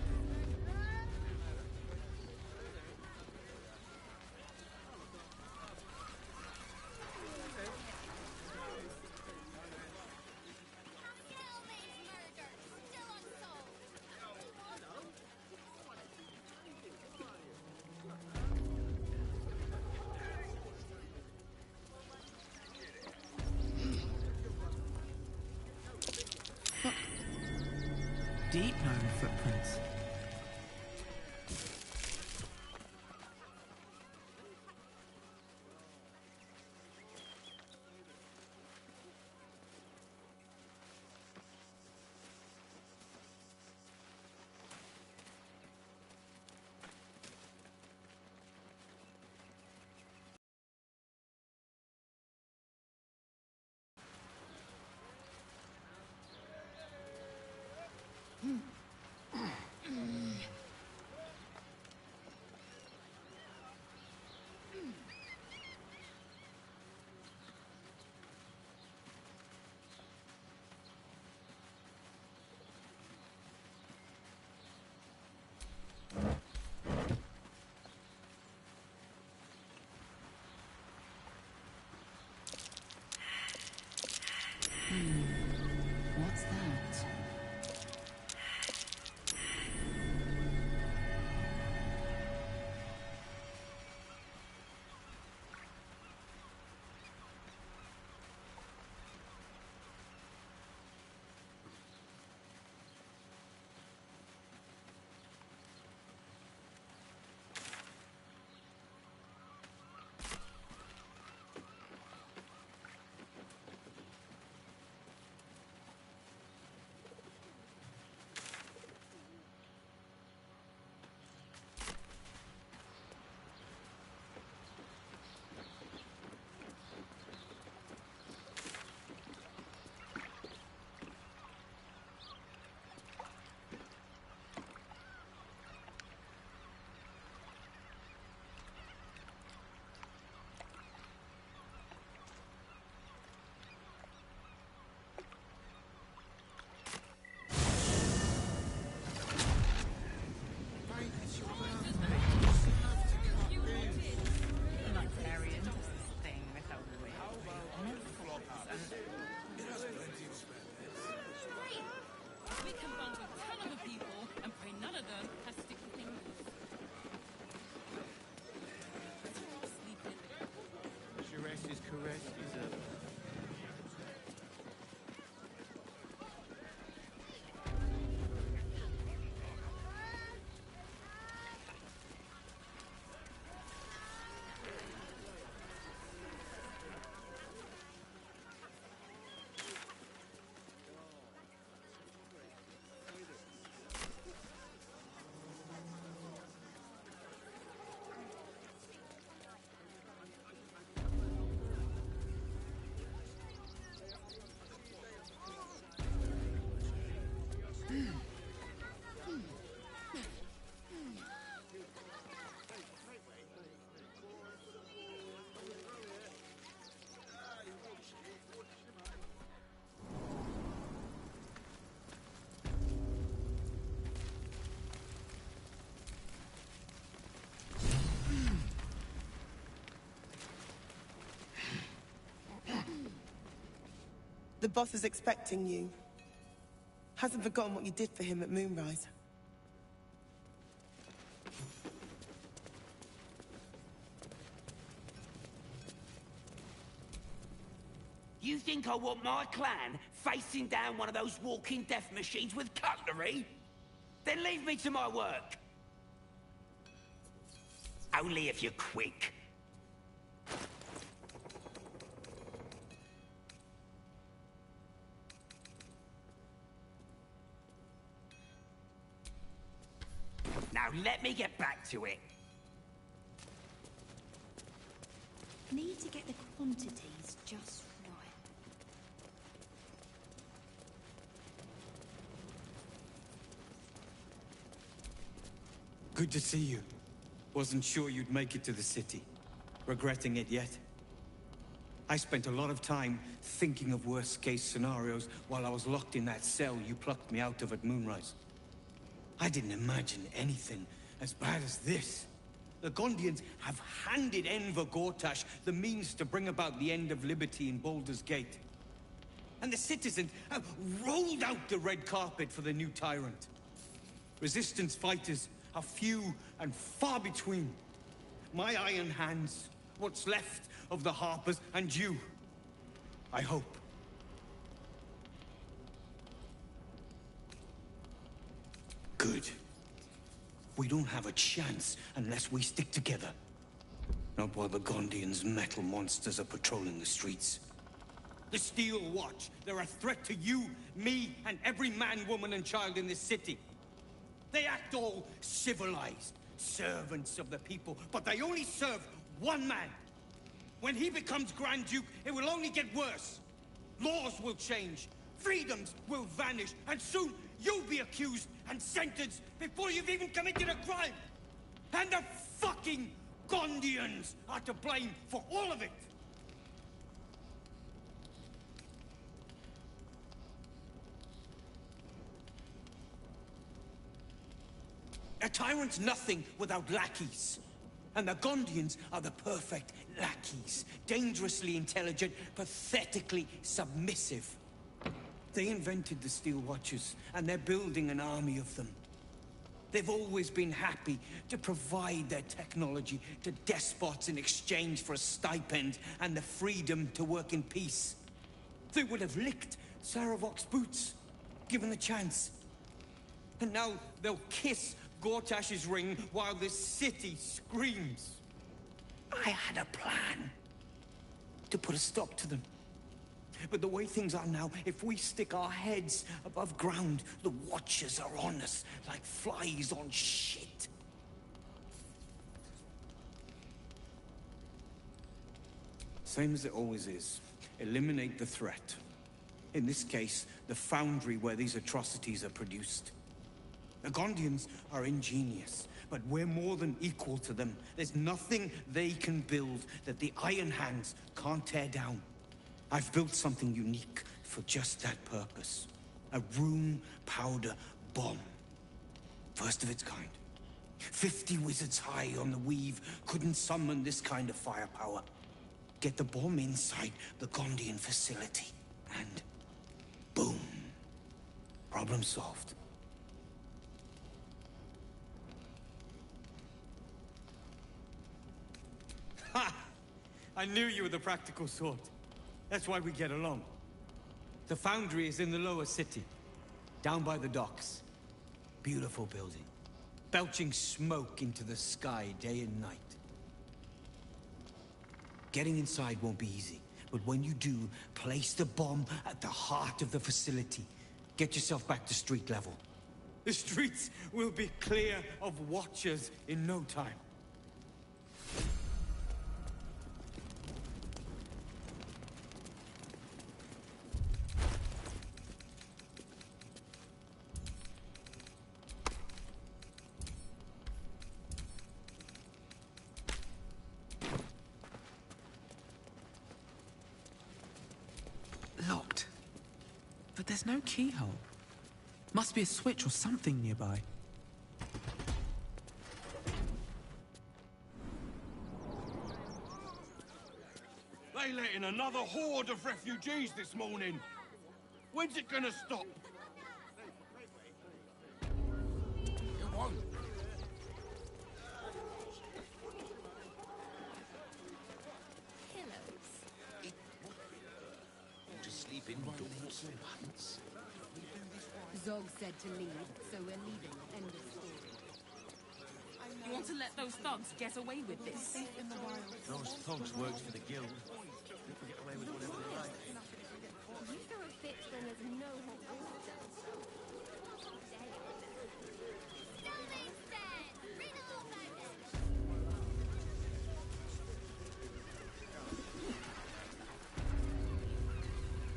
Deep known footprints. What's that? Librarian does this thing without really on it. we can bond with 10 other people and pray none of them has sticky fingers. That's where I'll sleep in. Sharess is correct, Isabel. The boss is expecting you. Hasn't forgotten what you did for him at Moonrise. You think I want my clan facing down one of those walking death machines with cutlery? Then leave me to my work. Only if you're quick. Now let me get back to it. Need to get the quantities just right. Good to see you. Wasn't sure you'd make it to the city. Regretting it yet? I spent a lot of time thinking of worst-case scenarios while I was locked in that cell you plucked me out of at Moonrise. I didn't imagine anything as bad as this. The Gondians have handed Enver Gortash the means to bring about the end of liberty in Baldur's Gate. And the citizens have rolled out the red carpet for the new tyrant. Resistance fighters are few and far between. My iron hands, what's left of the Harpers, and you. I hope. Good. We don't have a chance unless we stick together. Not while the Gondians' metal monsters are patrolling the streets. The Steel Watch, they're a threat to you, me, and every man, woman, and child in this city. They act all civilized, servants of the people, but they only serve one man. When he becomes Grand Duke, it will only get worse. Laws will change, freedoms will vanish, and soon you'll be accused and sentenced before you've even committed a crime. And the fucking Gondians are to blame for all of it. A tyrant's nothing without lackeys. And the Gondians are the perfect lackeys. Dangerously intelligent, pathetically submissive. They invented the Steel Watchers, and they're building an army of them. They've always been happy to provide their technology to despots in exchange for a stipend and the freedom to work in peace. They would have licked Saravok's boots, given the chance. And now they'll kiss Gortash's ring while this city screams. I had a plan to put a stop to them. But the way things are now, if we stick our heads above ground, the Watchers are on us like flies on shit. Same as it always is. Eliminate the threat. In this case, the foundry where these atrocities are produced. The Gondians are ingenious, but we're more than equal to them. There's nothing they can build that the Iron Hands can't tear down. I've built something unique for just that purpose. A room powder bomb. First of its kind. 50 wizards high on the weave couldn't summon this kind of firepower. Get the bomb inside the Gondian facility, and boom. Problem solved. Ha! I knew you were the practical sort. That's why we get along. The foundry is in the lower city, down by the docks. Beautiful building, belching smoke into the sky day and night. Getting inside won't be easy, but when you do, place the bomb at the heart of the facility. Get yourself back to street level. The streets will be clear of Watchers in no time. Locked. But there's no keyhole. Must be a switch or something nearby. They let in another horde of refugees this morning. When's it gonna stop? Come on. To sleep indoors once. Zog said to leave, so we're leaving. End of story. You want to let those thugs get away with this? Those thugs worked for the guild. They can get away with whatever they like. You throw a fit when there's no hot water.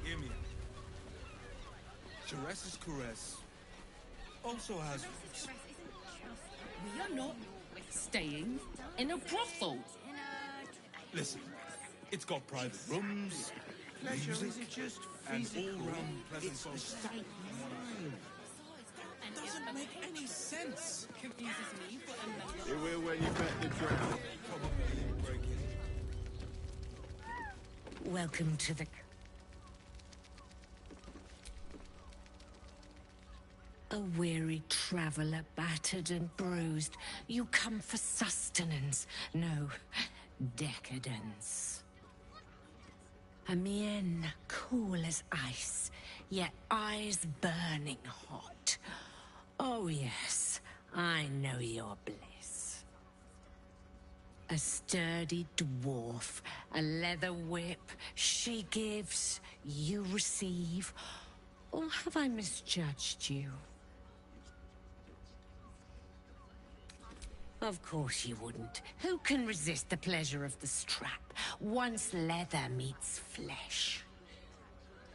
Hear me. Sharess's Caress also has We are not staying in a brothel. Listen, it's got private rooms, Pleasure music, isn't just and physical. all-round pleasant It's the folk. state of mind. Doesn't make any sense. Confuses me for a member. It will when you bet the ground. Welcome to the... A weary traveller, battered and bruised. You come for sustenance, no decadence. A mien cool as ice, yet eyes burning hot. Oh yes, I know your bliss. A sturdy dwarf, a leather whip, she gives, you receive. Or have I misjudged you? Of course you wouldn't. Who can resist the pleasure of the strap once leather meets flesh?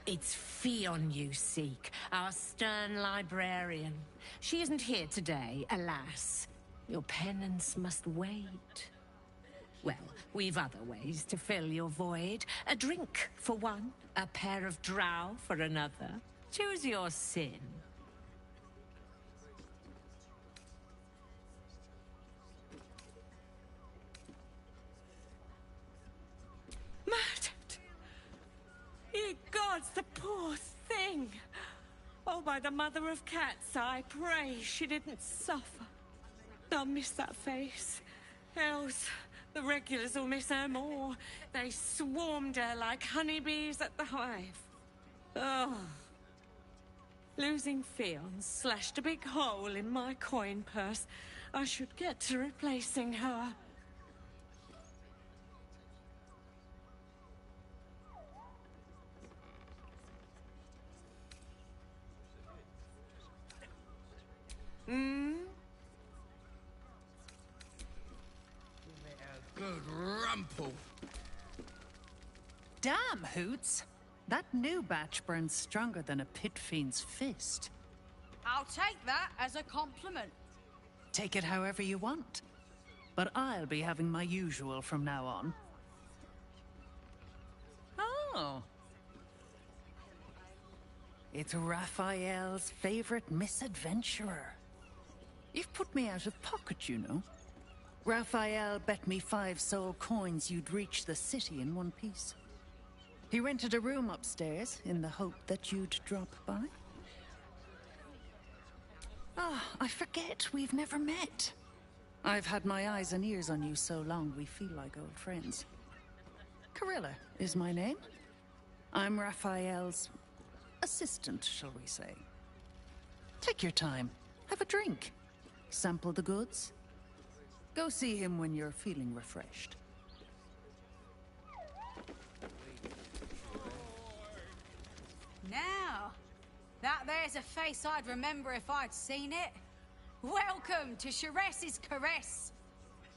It's Fionn you seek, our stern librarian. She isn't here today, alas. Your penance must wait. Well, we've other ways to fill your void. A drink for one, a pair of drow for another. Choose your sin. Murdered! Ye gods, the poor thing! Oh, by the mother of cats, I pray she didn't suffer. I'll miss that face. Else, the regulars will miss her more. They swarmed her like honeybees at the hive. Oh. Losing Fionn slashed a big hole in my coin purse. I should get to replacing her. Good rumple. Damn, Hoots. That new batch burns stronger than a pit fiend's fist. I'll take that as a compliment. Take it however you want. But I'll be having my usual from now on. Oh. It's Raphael's favorite misadventurer. You've put me out of pocket, you know. Raphael bet me 5 soul coins you'd reach the city in one piece. He rented a room upstairs in the hope that you'd drop by. Ah, I forget we've never met. I've had my eyes and ears on you so long we feel like old friends. Carilla is my name. I'm Raphael's assistant, shall we say. Take your time. Have a drink. Sample the goods. Go see him when you're feeling refreshed. Now, that there's a face I'd remember if I'd seen it. Welcome to Sharess's Caress.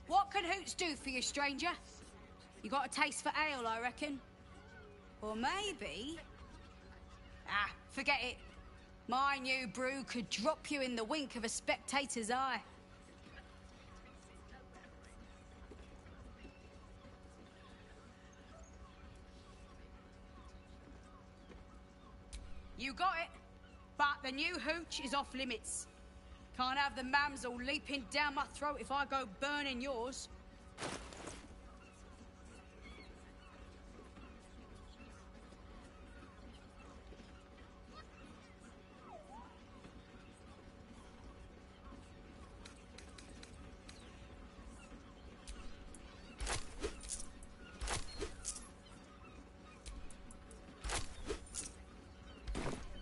What can Hoots do for you, stranger? You got a taste for ale, I reckon? Or maybe... Ah, forget it. My new brew could drop you in the wink of a spectator's eye. You got it, but the new hooch is off limits. Can't have the mamsel leaping down my throat if I go burning yours.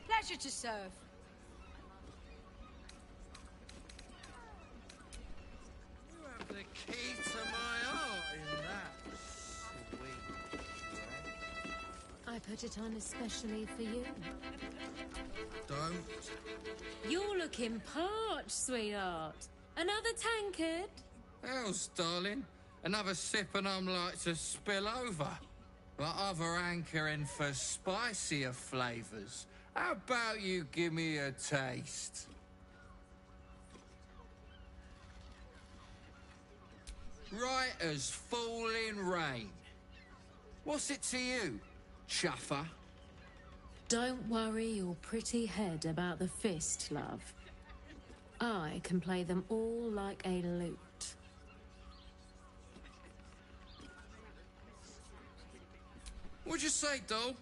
Pleasure to serve. You have the key to my heart in that sweet I put it on especially for you. Don't. You're looking parched, sweetheart. Another tankard? Else, darling. Another sip and I'm like to spill over. Like other anchoring for spicier flavours. How about you give me a taste? Right as falling rain. What's it to you, chuffer? Don't worry your pretty head about the fist, love. I can play them all like a lute. What'd you say, doll?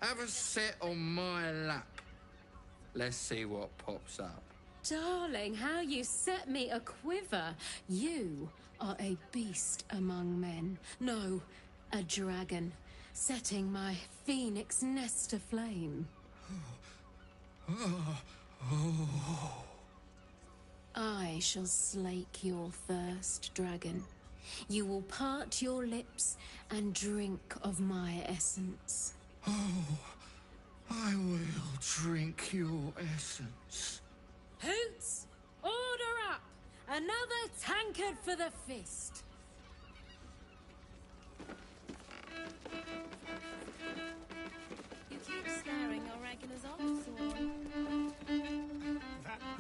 Have a sit on my lap. Let's see what pops up. Darling, how you set me a quiver. You are a beast among men. No, a dragon, setting my phoenix nest aflame. I shall slake your thirst, dragon. You will part your lips and drink of my essence. Oh, I will drink your essence. Hoots, order up! Another tankard for the fist. You keep staring your regulars off, Zorn.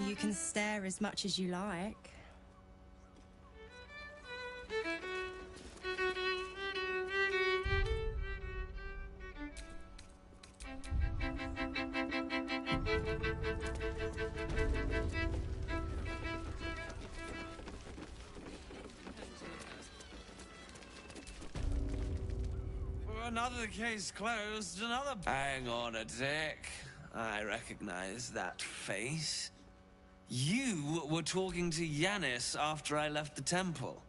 You can stare as much as you like. Another case closed, another... Hang on a tick. I recognize that face. You were talking to Yanis after I left the temple.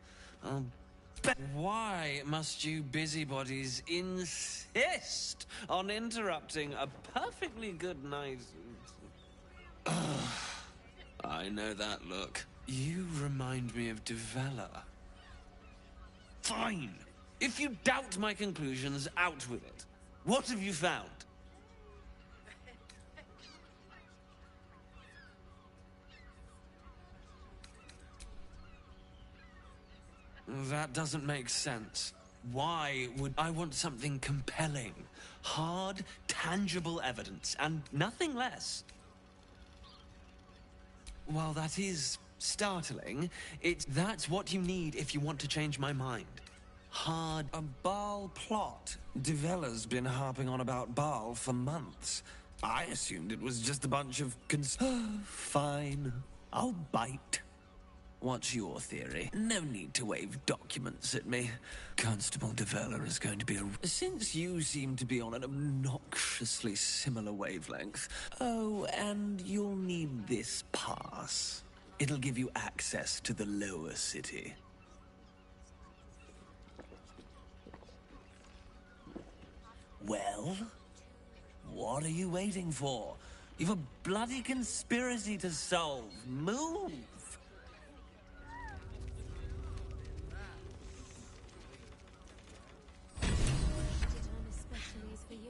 Why must you busybodies insist on interrupting a perfectly good night? I know that look. You remind me of Devella. Fine! If you doubt my conclusions, out with it. What have you found? That doesn't make sense. Why would I want something compelling? Hard, tangible evidence, and nothing less. While that is startling, that's what you need if you want to change my mind. Hard. A Baal plot. Devella's been harping on about Baal for months. I assumed it was just a bunch of Fine. I'll bite. What's your theory? No need to wave documents at me. Constable Devella is going to be a... Since you seem to be on an obnoxiously similar wavelength... Oh, and you'll need this pass. It'll give you access to the lower city. Well? What are you waiting for? You've a bloody conspiracy to solve. Move!